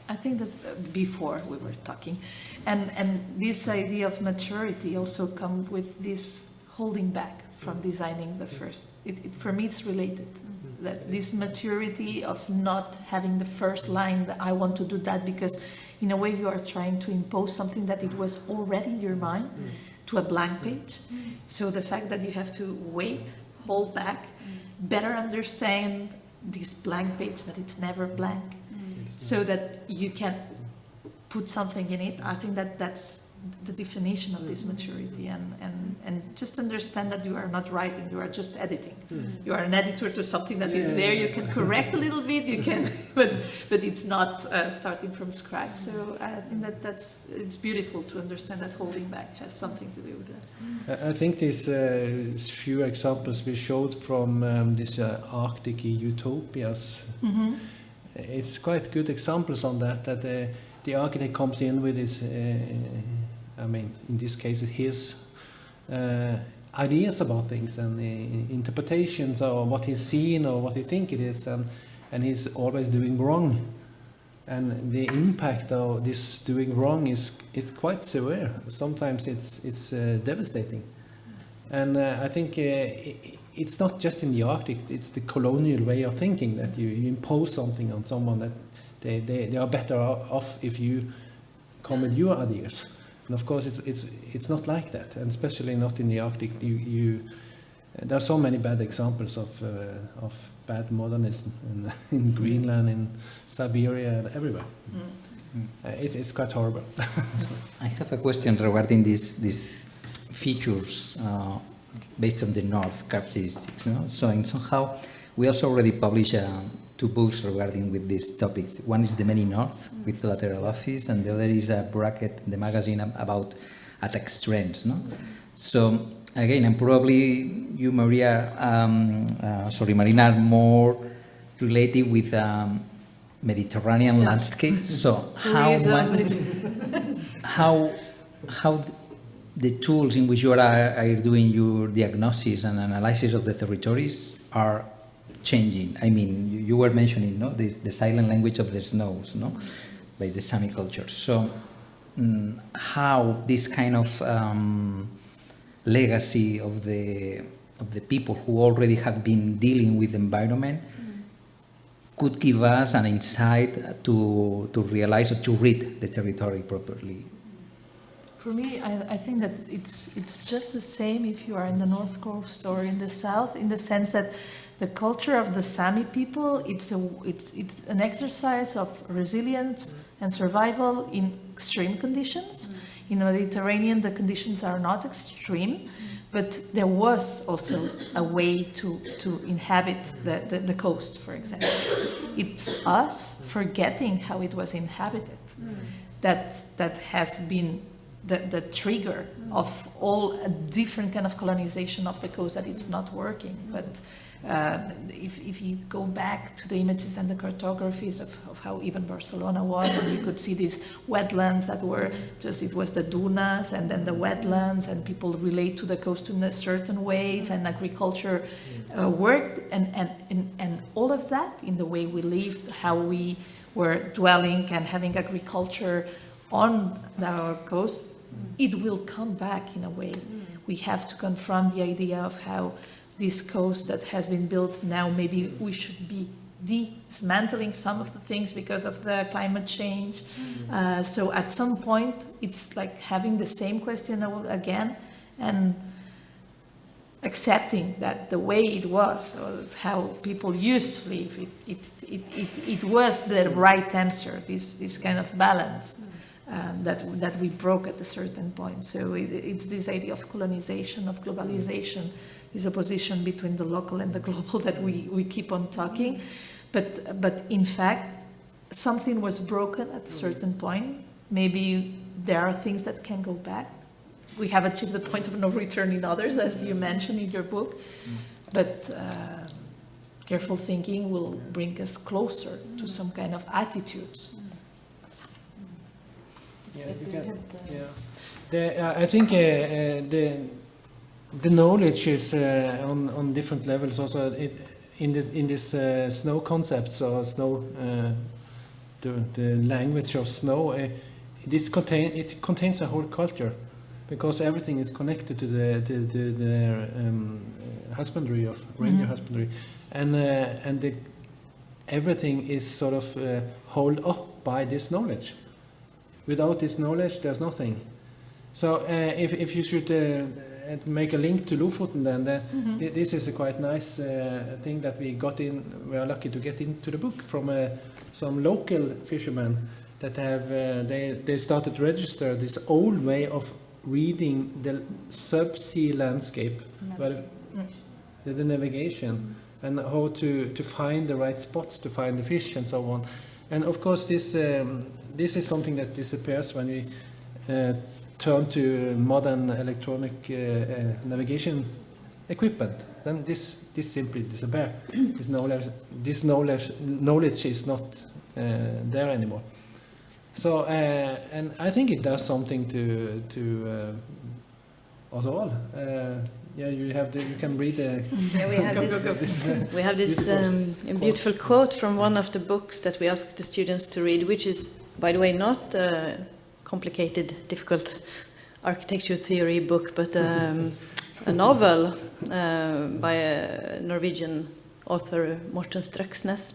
I think that before we were talking, and this idea of maturity also comes with this holding back from designing the first. For me, it's related. That this maturity of not having the first line that I want to do that, because in a way you are trying to impose something that it was already in your mind to a blank page. So the fact that you have to wait, hold back, better understand this blank page, that it's never blank, so that you can put something in it. I think that that's the definition of this maturity, and just understand that you are not writing, you are just editing. You are an editor to something that is there. You can correct a little bit, you can, but it's not starting from scratch. So I think that it's beautiful to understand that holding back has something to do with that.
I think these few examples we showed from these Arctic utopias, it's quite good examples on that the architect comes in with his, I mean, in this case, his ideas about things and interpretations or what he's seen or what he thinks it is, and he's always doing wrong. And the impact of this doing wrong is quite severe. Sometimes it's devastating. And I think it's not just in the Arctic, it's the colonial way of thinking, that you impose something on someone that they are better off if you come with your ideas. And of course it's not like that, and especially not in the Arctic. There are so many bad examples of bad modernism in Greenland, in Siberia, and everywhere. It's quite horrible.
I have a question regarding these features based on the North characteristics. No? So in somehow, we also already published 2 books regarding with these topics. One is The Many North with the lateral office, and the other is a bracket, the magazine about attack trends. No? So again, and probably you, Marina, are more related with Mediterranean landscape. So how the tools in which you are doing your diagnosis and analysis of the territories are changing. I mean, you were mentioning, no, the silent language of the snows, no, by the Sami culture. So how this kind of legacy of the people who already have been dealing with the environment could give us an insight to realize or to read the territory properly.
For me, I think that it's just the same if you are in the North Coast or in the South, in the sense that the culture of the Sami people, it's an exercise of resilience and survival in extreme conditions. In the Mediterranean, the conditions are not extreme, but there was also a way to inhabit the coast, for example. It's us forgetting how it was inhabited that has been the trigger of all a different kind of colonization of the coast, that it's not working. But if you go back to the images and the cartographies of how even Barcelona was, and you could see these wetlands that were just, it was the dunas and then the wetlands, and people relate to the coast in a certain ways, and agriculture worked, and all of that in the way we lived, how we were dwelling and having agriculture on our coast, it will come back in a way. We have to confront the idea of how this coast that has been built now, maybe we should be dismantling some of the things because of the climate change. So at some point, it's like having the same question again, and accepting that the way it was, or how people used to live, it was the right answer, this kind of balance. That we broke at a certain point. So it's this idea of colonization, of globalization, this opposition between the local and the global that we keep on talking. But in fact, something was broken at a certain point. maybe there are things that can go back. We have achieved the point of no return in others, as you mentioned in your book, but careful thinking will bring us closer to some kind of attitudes.
Yeah, you can, yeah. I think the knowledge is on different levels. Also, in this snow concepts or snow, the language of snow, it contains a whole culture, because everything is connected to the husbandry of reindeer husbandry, and everything is sort of held up by this knowledge. Without this knowledge, there's nothing. So if you should make a link to Lofoten, then this is a quite nice thing that we got in. We are lucky to get into the book from some local fishermen that have they started to register this old way of reading the subsea landscape, the navigation, and how to find the right spots to find the fish and so on. And of course, this is something that disappears when we turn to modern electronic navigation equipment. Then this simply disappears. This knowledge is not there anymore. So, and I think it does something to us all. Yeah, you can read the.
Yeah, we have this beautiful quote from one of the books that we asked the students to read, which is, by the way, not a complicated, difficult architecture theory book, but a novel by a Norwegian author, Morten Strøksnes.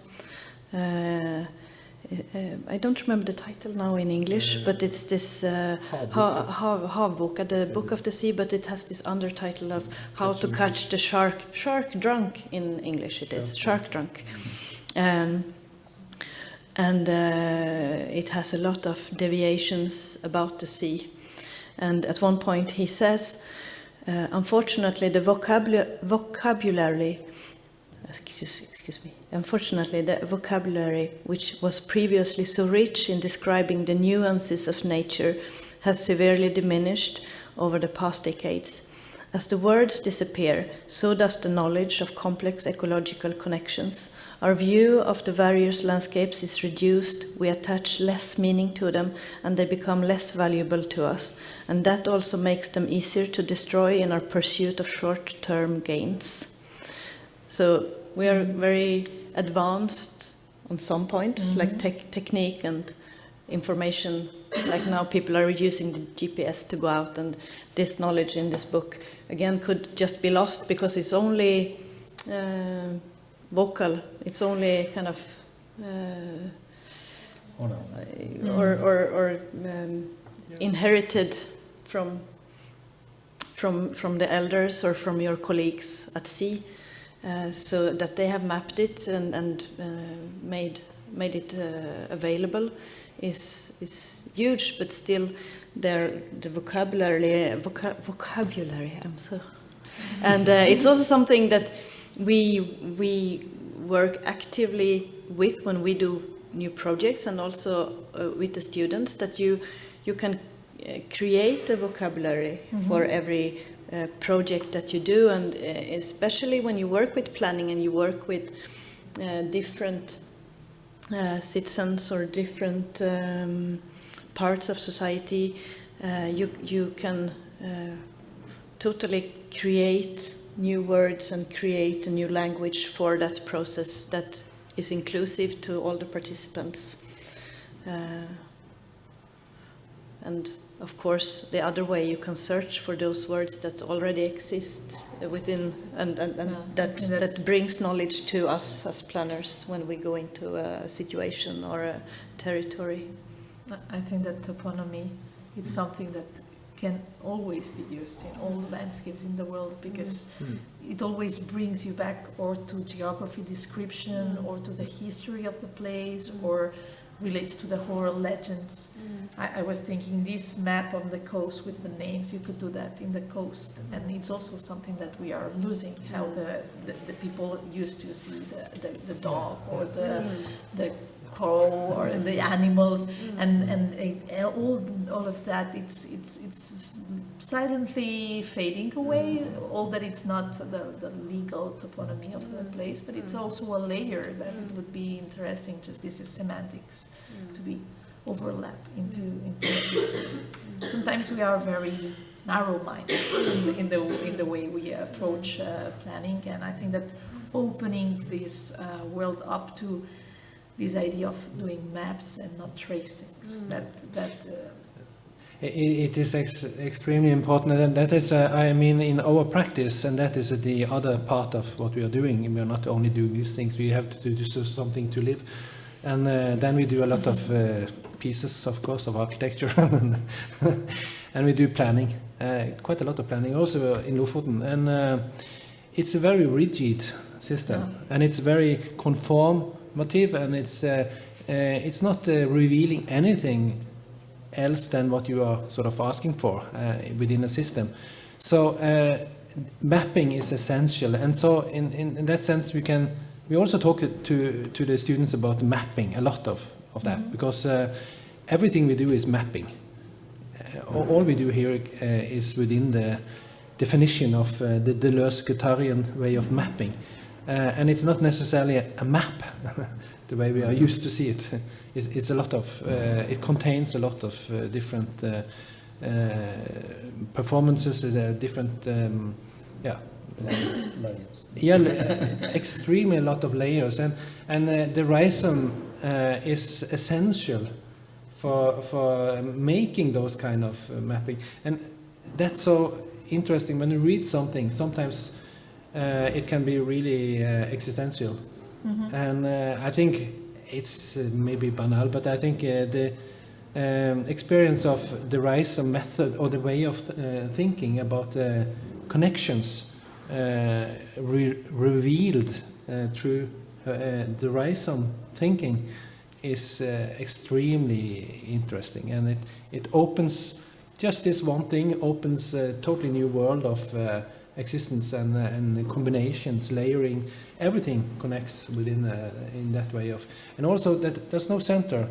I don't remember the title now in English, but it's this Havboka, the Book of the Sea, but it has this undertitle of How to Catch the Shark. Shark Drunk in English it is, Shark Drunk. And it has a lot of deviations about the sea. And at one point he says, unfortunately the vocabulary which was previously so rich in describing the nuances of nature has severely diminished over the past decades. As the words disappear, so does the knowledge of complex ecological connections. Our view of the various landscapes is reduced, we attach less meaning to them, and they become less valuable to us. And that also makes them easier to destroy in our pursuit of short-term gains. So we are very advanced on some points, like technique and information. Like now people are using the GPS to go out, and this knowledge in this book, again, could just be lost because it's only vocal. It's only kind of inherited from the elders or from your colleagues at sea. So that they have mapped it and made it available is huge, but still the vocabulary. I'm so, and it's also something that we work actively with when we do new projects, and also with the students, that you can create a vocabulary for every project that you do, and especially when you work with planning and you work with different citizens or different parts of society, you can totally create new words and create a new language for that process that is inclusive to all the participants. And of course, the other way, you can search for those words that already exist within, and that brings knowledge to us as planners when we go into a situation or a territory.
I think that toponymy is something that can always be used in all the landscapes in the world, because it always brings you back or to geography description or to the history of the place, or relates to the oral legends. I was thinking this map on the coast with the names, you could do that in the coast, and it's also something that we are losing, how the people used to see the dog or the coral or the animals, and all of that. It's silently fading away. All that it's not the legal toponymy of the place, but it's also a layer that it would be interesting. Just this is semantics to be overlap into this. Sometimes we are very narrow-minded in the way we approach planning, and I think that opening this world up to this idea of doing maps and not tracings,
it is extremely important, and that is, I mean, in our practice, and that is the other part of what we are doing. We are not only doing these things; we have to do something to live, and then we do a lot of pieces, of course, of architecture, and we do planning, quite a lot of planning, also in Lofoten, and it's a very rigid system, and it's very conformative, and it's not revealing anything else than what you are sort of asking for within a system. So mapping is essential, and so in that sense we also talk to the students about mapping, a lot of that, because everything we do is mapping. All we do here is within the definition of the Deleuze-Guattarian way of mapping, and it's not necessarily a map the way we are used to see it. It's a lot of it contains a lot of different performances, different layers. Yeah, extremely a lot of layers, and the rhizome is essential for making those kind of mapping, and that's so interesting. When you read something, sometimes it can be really existential, and I think it's maybe banal, but I think the experience of the rhizome method, or the way of thinking about connections revealed through the rhizome thinking is extremely interesting, and it opens, just this one thing opens a totally new world of existence, and combinations, layering, everything connects within in that way of, and also that there's no center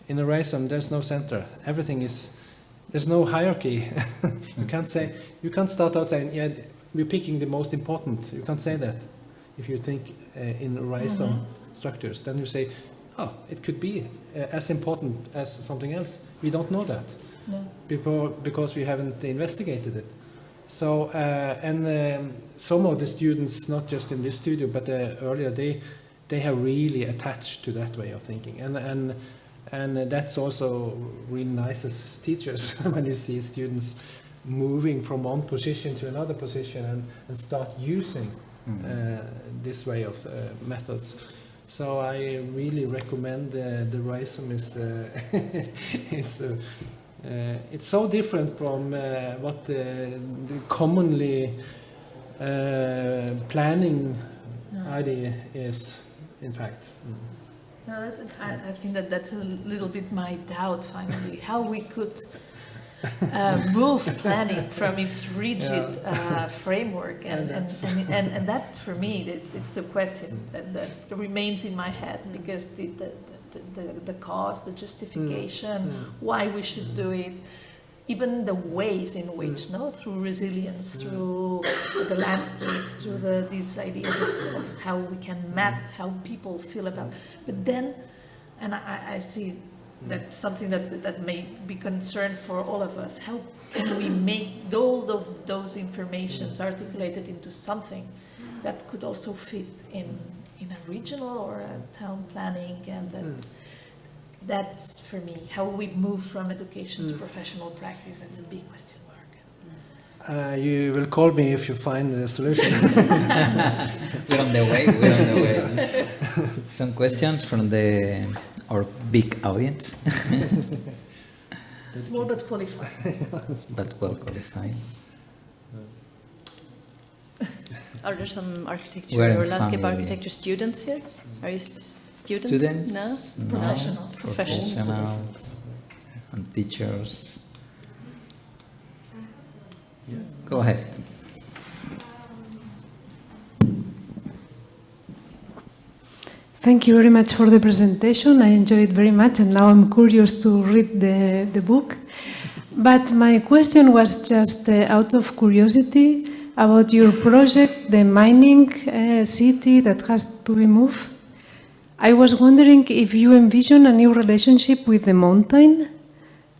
in the rhizome. There's no center. Everything is, there's no hierarchy. You can't start out saying, yeah, we're picking the most important. You can't say that. If you think in rhizome structures, then you say, oh, it could be as important as something else. We don't know that because we haven't investigated it. So, some of the students, not just in this studio, but earlier, they have really attached to that way of thinking, and that's also really nice as teachers when you see students moving from one position to another position and start using this way of methods. So I really recommend the rhizome is it's so different from what the commonly planning idea is, in fact.
No, I think that's a little bit my doubt, finally, how we could move planning from its rigid framework, and that, for me, it's the question that remains in my head, because the cause, the justification, why we should do it, even the ways in which, through resilience, through the landscapes, through these ideas of how we can map how people feel about. But then, and I see that's something that may be concerned for all of us. How can we make all of those informations articulated into something that could also fit in a regional or a town planning, and that's, for me, how we move from education to professional practice. That's a big question mark.
You will call me if you find the solution.
We're on the way. Some questions from our big audience.
Small but qualified.
But well qualified.
Are there some architecture
We're in
or landscape
family.
architecture students here? Are you students?
Students?
No?
Professionals.
Professionals and teachers. Go ahead.
Thank you very much for the presentation. I enjoyed it very much, and now I'm curious to read the book. But my question was just out of curiosity about your project, the mining city that has to be moved. I was wondering if you envision a new relationship with the mountain,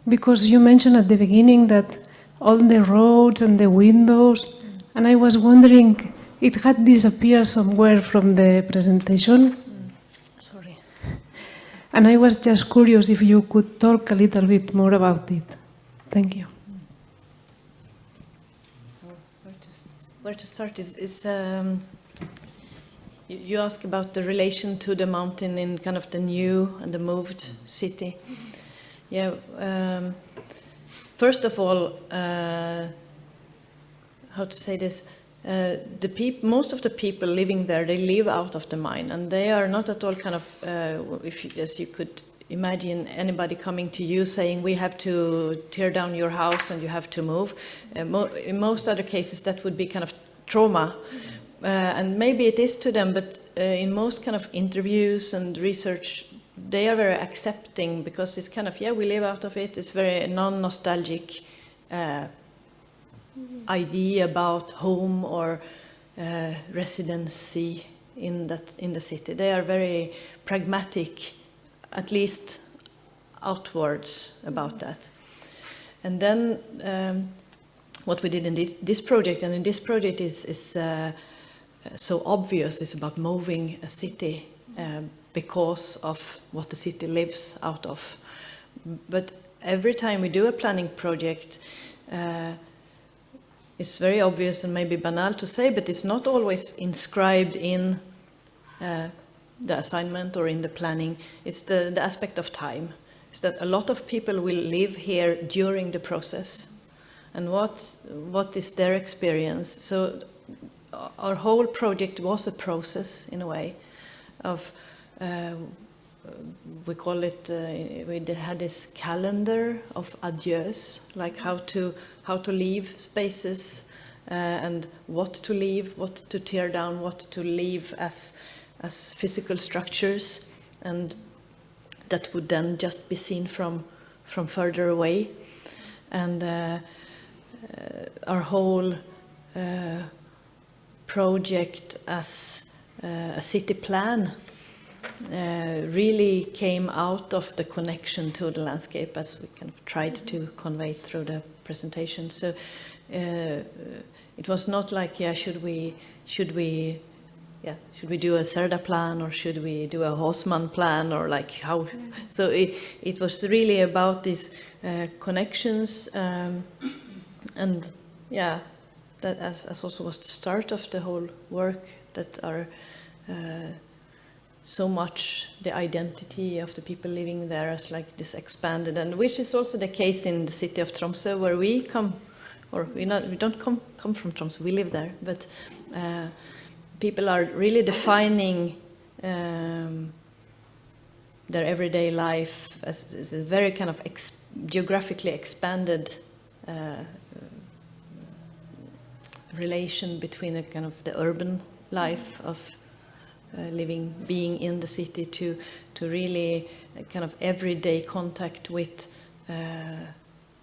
because you mentioned at the beginning that all the roads and the windows, and I was wondering, it had disappeared somewhere from the presentation.
Sorry.
And I was just curious if you could talk a little bit more about it. Thank you.
Where to start is you ask about the relation to the mountain in kind of the new and the moved city. Yeah. First of all, how to say this? Most of the people living there, they live out of the mine, and they are not at all kind of, as you could imagine, anybody coming to you saying, we have to tear down your house and you have to move. In most other cases, that would be kind of trauma. And maybe it is to them, but in most kind of interviews and research, they are very accepting, because it's kind of, yeah, we live out of it. It's very non-nostalgic idea about home or residency in the city. They are very pragmatic, at least outwards, about that. And then what we did in this project, and in this project is so obvious, is about moving a city because of what the city lives out of. But every time we do a planning project, it's very obvious and maybe banal to say, but it's not always inscribed in the assignment or in the planning. It's the aspect of time. It's that a lot of people will live here during the process. And what is their experience? So our whole project was a process, in a way, of we call it, we had this calendar of adieus, like how to leave spaces and what to leave, what to tear down, what to leave as physical structures, and that would then just be seen from further away. And our whole project as a city plan really came out of the connection to the landscape, as we kind of tried to convey through the presentation. So it was not like, yeah, should we do a Serda plan, or should we do a Haussmann plan, or like how? So it was really about these connections, and yeah, that as also was the start of the whole work, that are so much the identity of the people living there as like this expanded, and which is also the case in the city of Tromsø, where we come, or we don't come from Tromsø, we live there, but people are really defining their everyday life as a very kind of geographically expanded relation between a kind of the urban life of being in the city to really a kind of everyday contact with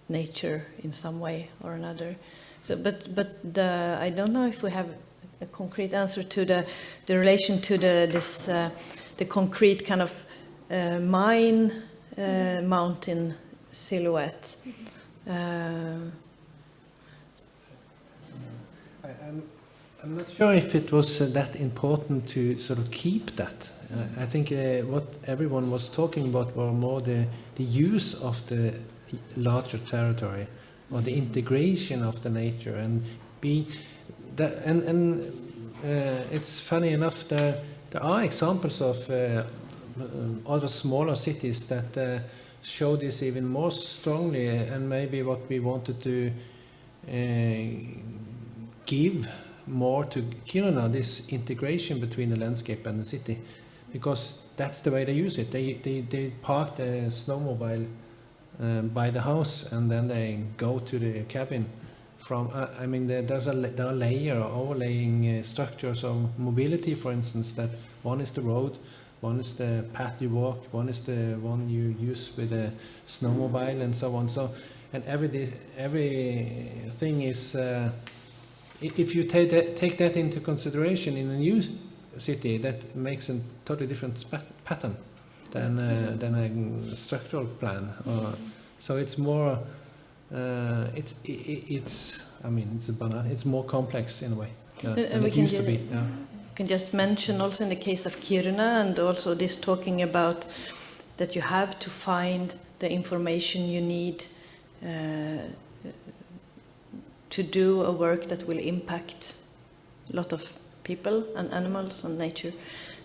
nature in some way or another. So, but I don't know if we have a concrete answer to the relation to the concrete kind of mountain silhouette.
I'm not sure if it was that important to sort of keep that. I think what everyone was talking about were more the use of the larger territory, or the integration of the nature, and it's funny enough, there are examples of other smaller cities that show this even more strongly, and maybe what we wanted to give more to Kiruna, this integration between the landscape and the city, because that's the way they use it. They park the snowmobile by the house, and then they go to the cabin. I mean, there are overlaying structures of mobility, for instance, that one is the road, one is the path you walk, one is the one you use with a snowmobile, and so on. So, and everything is, if you take that into consideration in a new city, that makes a totally different pattern than a structural plan. So it's more, it's more complex in a way than it used to be. Yeah.
Can just mention also in the case of Kiruna, and also this talking about that you have to find the information you need to do a work that will impact a lot of people and animals and nature.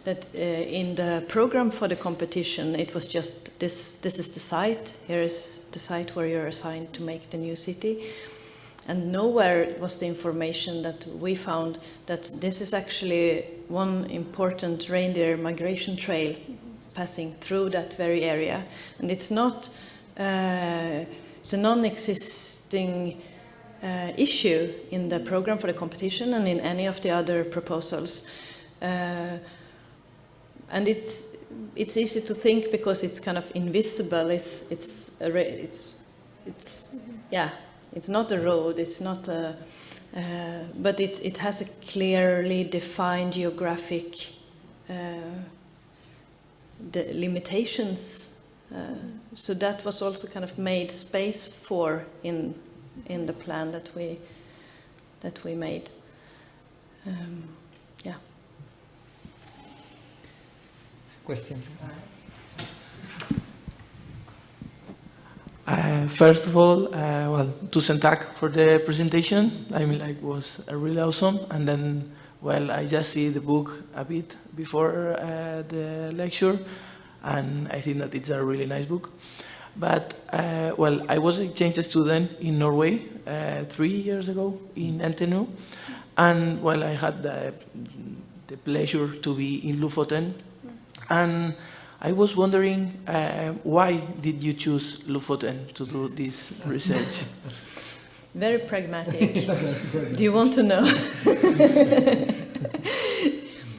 That in the program for the competition, it was just this is the site, here is the site where you're assigned to make the new city. And nowhere was the information that we found that this is actually one important reindeer migration trail passing through that very area. And it's not, it's a non-existing issue in the program for the competition and in any of the other proposals. And it's easy to think because it's kind of invisible. It's not a road. It's not a, but it has a clearly defined geographic the limitations. So that was also kind of made space for in the plan that we made. Yeah.
Question.
First of all, tusen takk for the presentation. I mean, like, was really awesome. And then, well, I just see the book a bit before the lecture, and I think that it's a really nice book. But, well, I was an exchange student in Norway 3 years ago in NTNU, and, well, I had the pleasure to be in Lofoten, and I was wondering, why did you choose Lofoten to do this research?
Very pragmatic. Do you want to know?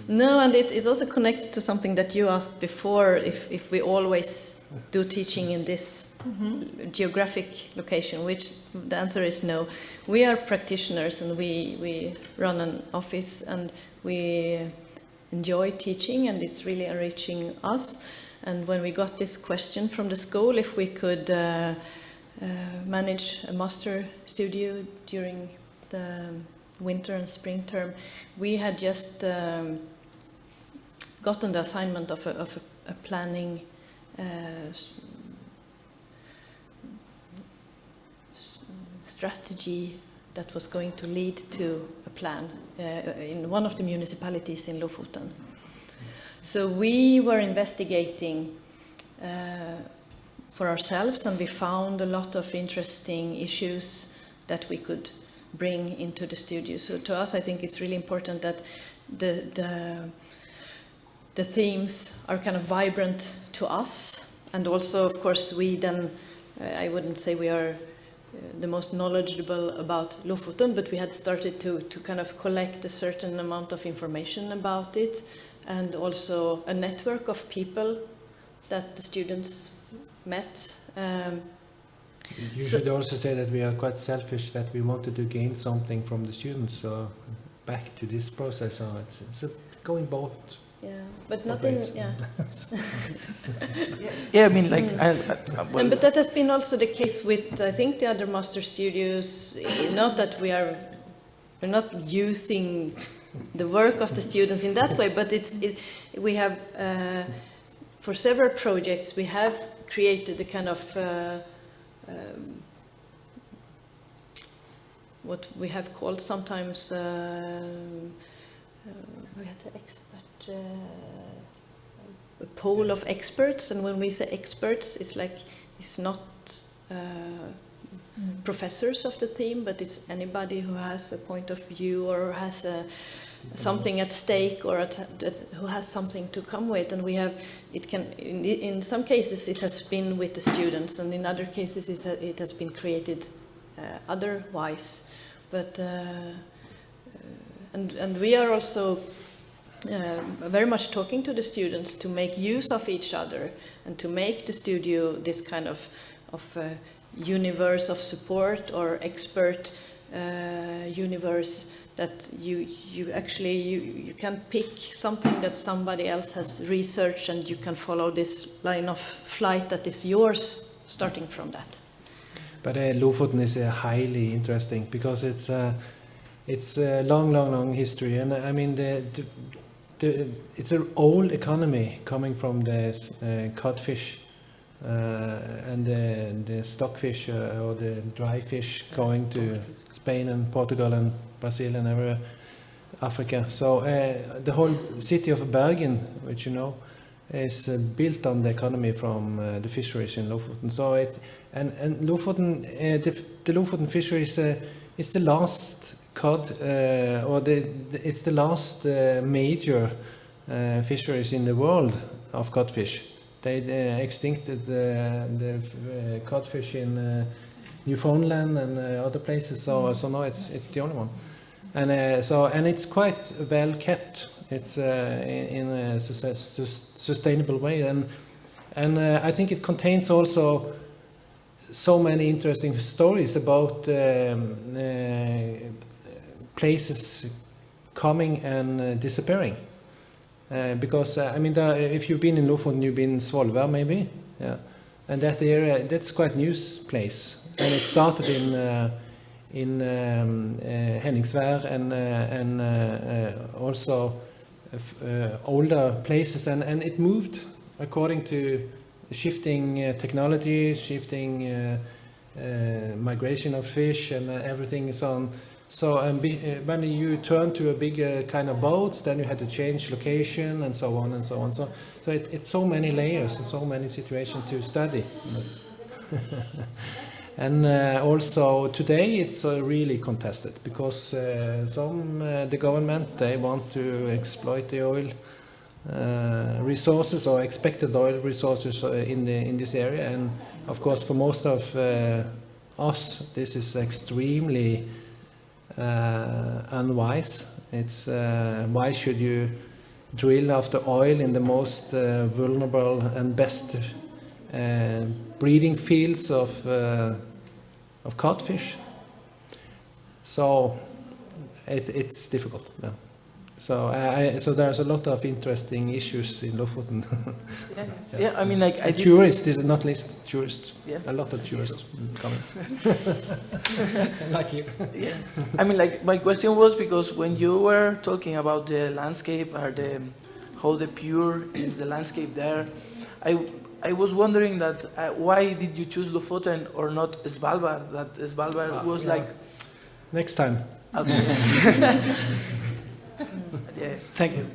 No, and it also connects to something that you asked before, if we always do teaching in this geographic location, which the answer is no. We are practitioners, and we run an office, and we enjoy teaching, and it's really enriching us. And when we got this question from the school, if we could manage a master studio during the winter and spring term, we had just gotten the assignment of a planning strategy that was going to lead to a plan in one of the municipalities in Lofoten. So we were investigating for ourselves, and we found a lot of interesting issues that we could bring into the studio. So to us, I think it's really important that the themes are kind of vibrant to us, and also, of course, we then, I wouldn't say we are the most knowledgeable about Lofoten, but we had started to kind of collect a certain amount of information about it, and also a network of people that the students met.
You should also say that we are quite selfish, that we wanted to gain something from the students, so back to this process. So it's going both.
Yeah, but not in, yeah.
Yeah, I mean, like, well,
But that has been also the case with, I think, the other master studios. Not that we're not using the work of the students in that way, but we have, for several projects, we have created a kind of what we have called sometimes we had the a pool of experts, and when we say experts, it's not professors of the theme, but it's anybody who has a point of view or has something at stake, or who has something to come with. And we have, it can, in some cases it has been with the students, and in other cases it has been created otherwise. But and we are also very much talking to the students to make use of each other and to make the studio this kind of universe of support or expert universe that you actually you can pick something that somebody else has researched and you can follow this line of flight that is yours starting from that.
But Lofoten is highly interesting because it's a long history, and I mean it's an old economy coming from the codfish and the stockfish or the dry fish going to Spain and Portugal and Brazil and everywhere, Africa. So the whole city of Bergen, which you know, is built on the economy from the fisheries in Lofoten. So and Lofoten, the Lofoten fisheries is the last cod, or it's the last major fisheries in the world of codfish. They extincted the codfish in Newfoundland and other places. So now it's the only one, and it's quite well kept. It's in a sustainable way, and I think it contains also so many interesting stories about places coming and disappearing. Because I mean, if you've been in Lofoten, you've been in Svolvær maybe, yeah, and that area, that's quite new place, and it started in Henningsvær and also older places, and it moved according to shifting technology, shifting migration of fish, and everything is on. So when you turn to a bigger kind of boats, then you had to change location and so on and so on. So it's so many layers and so many situations to study. And also today it's really contested because the government, they want to exploit the oil resources or expected oil resources in this area, and of course for most of us this is extremely unwise. It's why should you drill after oil in the most vulnerable and best breeding fields of codfish? So it's difficult. Yeah. So there's a lot of interesting issues in Lofoten.
Yeah, I mean, like I
tourists, is not least tourists.
Yeah.
A lot of tourists coming. Like you.
Yeah. I mean, like my question was because when you were talking about the landscape or how the pure is the landscape there, I was wondering that why did you choose Lofoten or not Svalbard? That Svalbard was like.
Next time.
Okay. Yeah, thank you.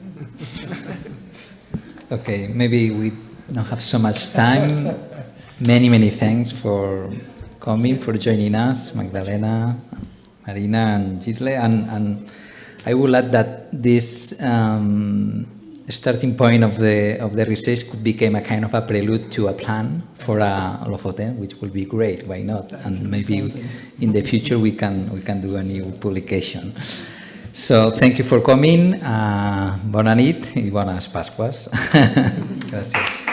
Okay, maybe we don't have so much time. Many thanks for coming, for joining us, Magdalena, Marina, and Gisle. And I will add that this starting point of the research could become a kind of a prelude to a plan for a Lofoten, which will be great. Why not? And maybe in the future we can do a new publication. So thank you for coming. Bona nit i bones Pasques. Gràcies.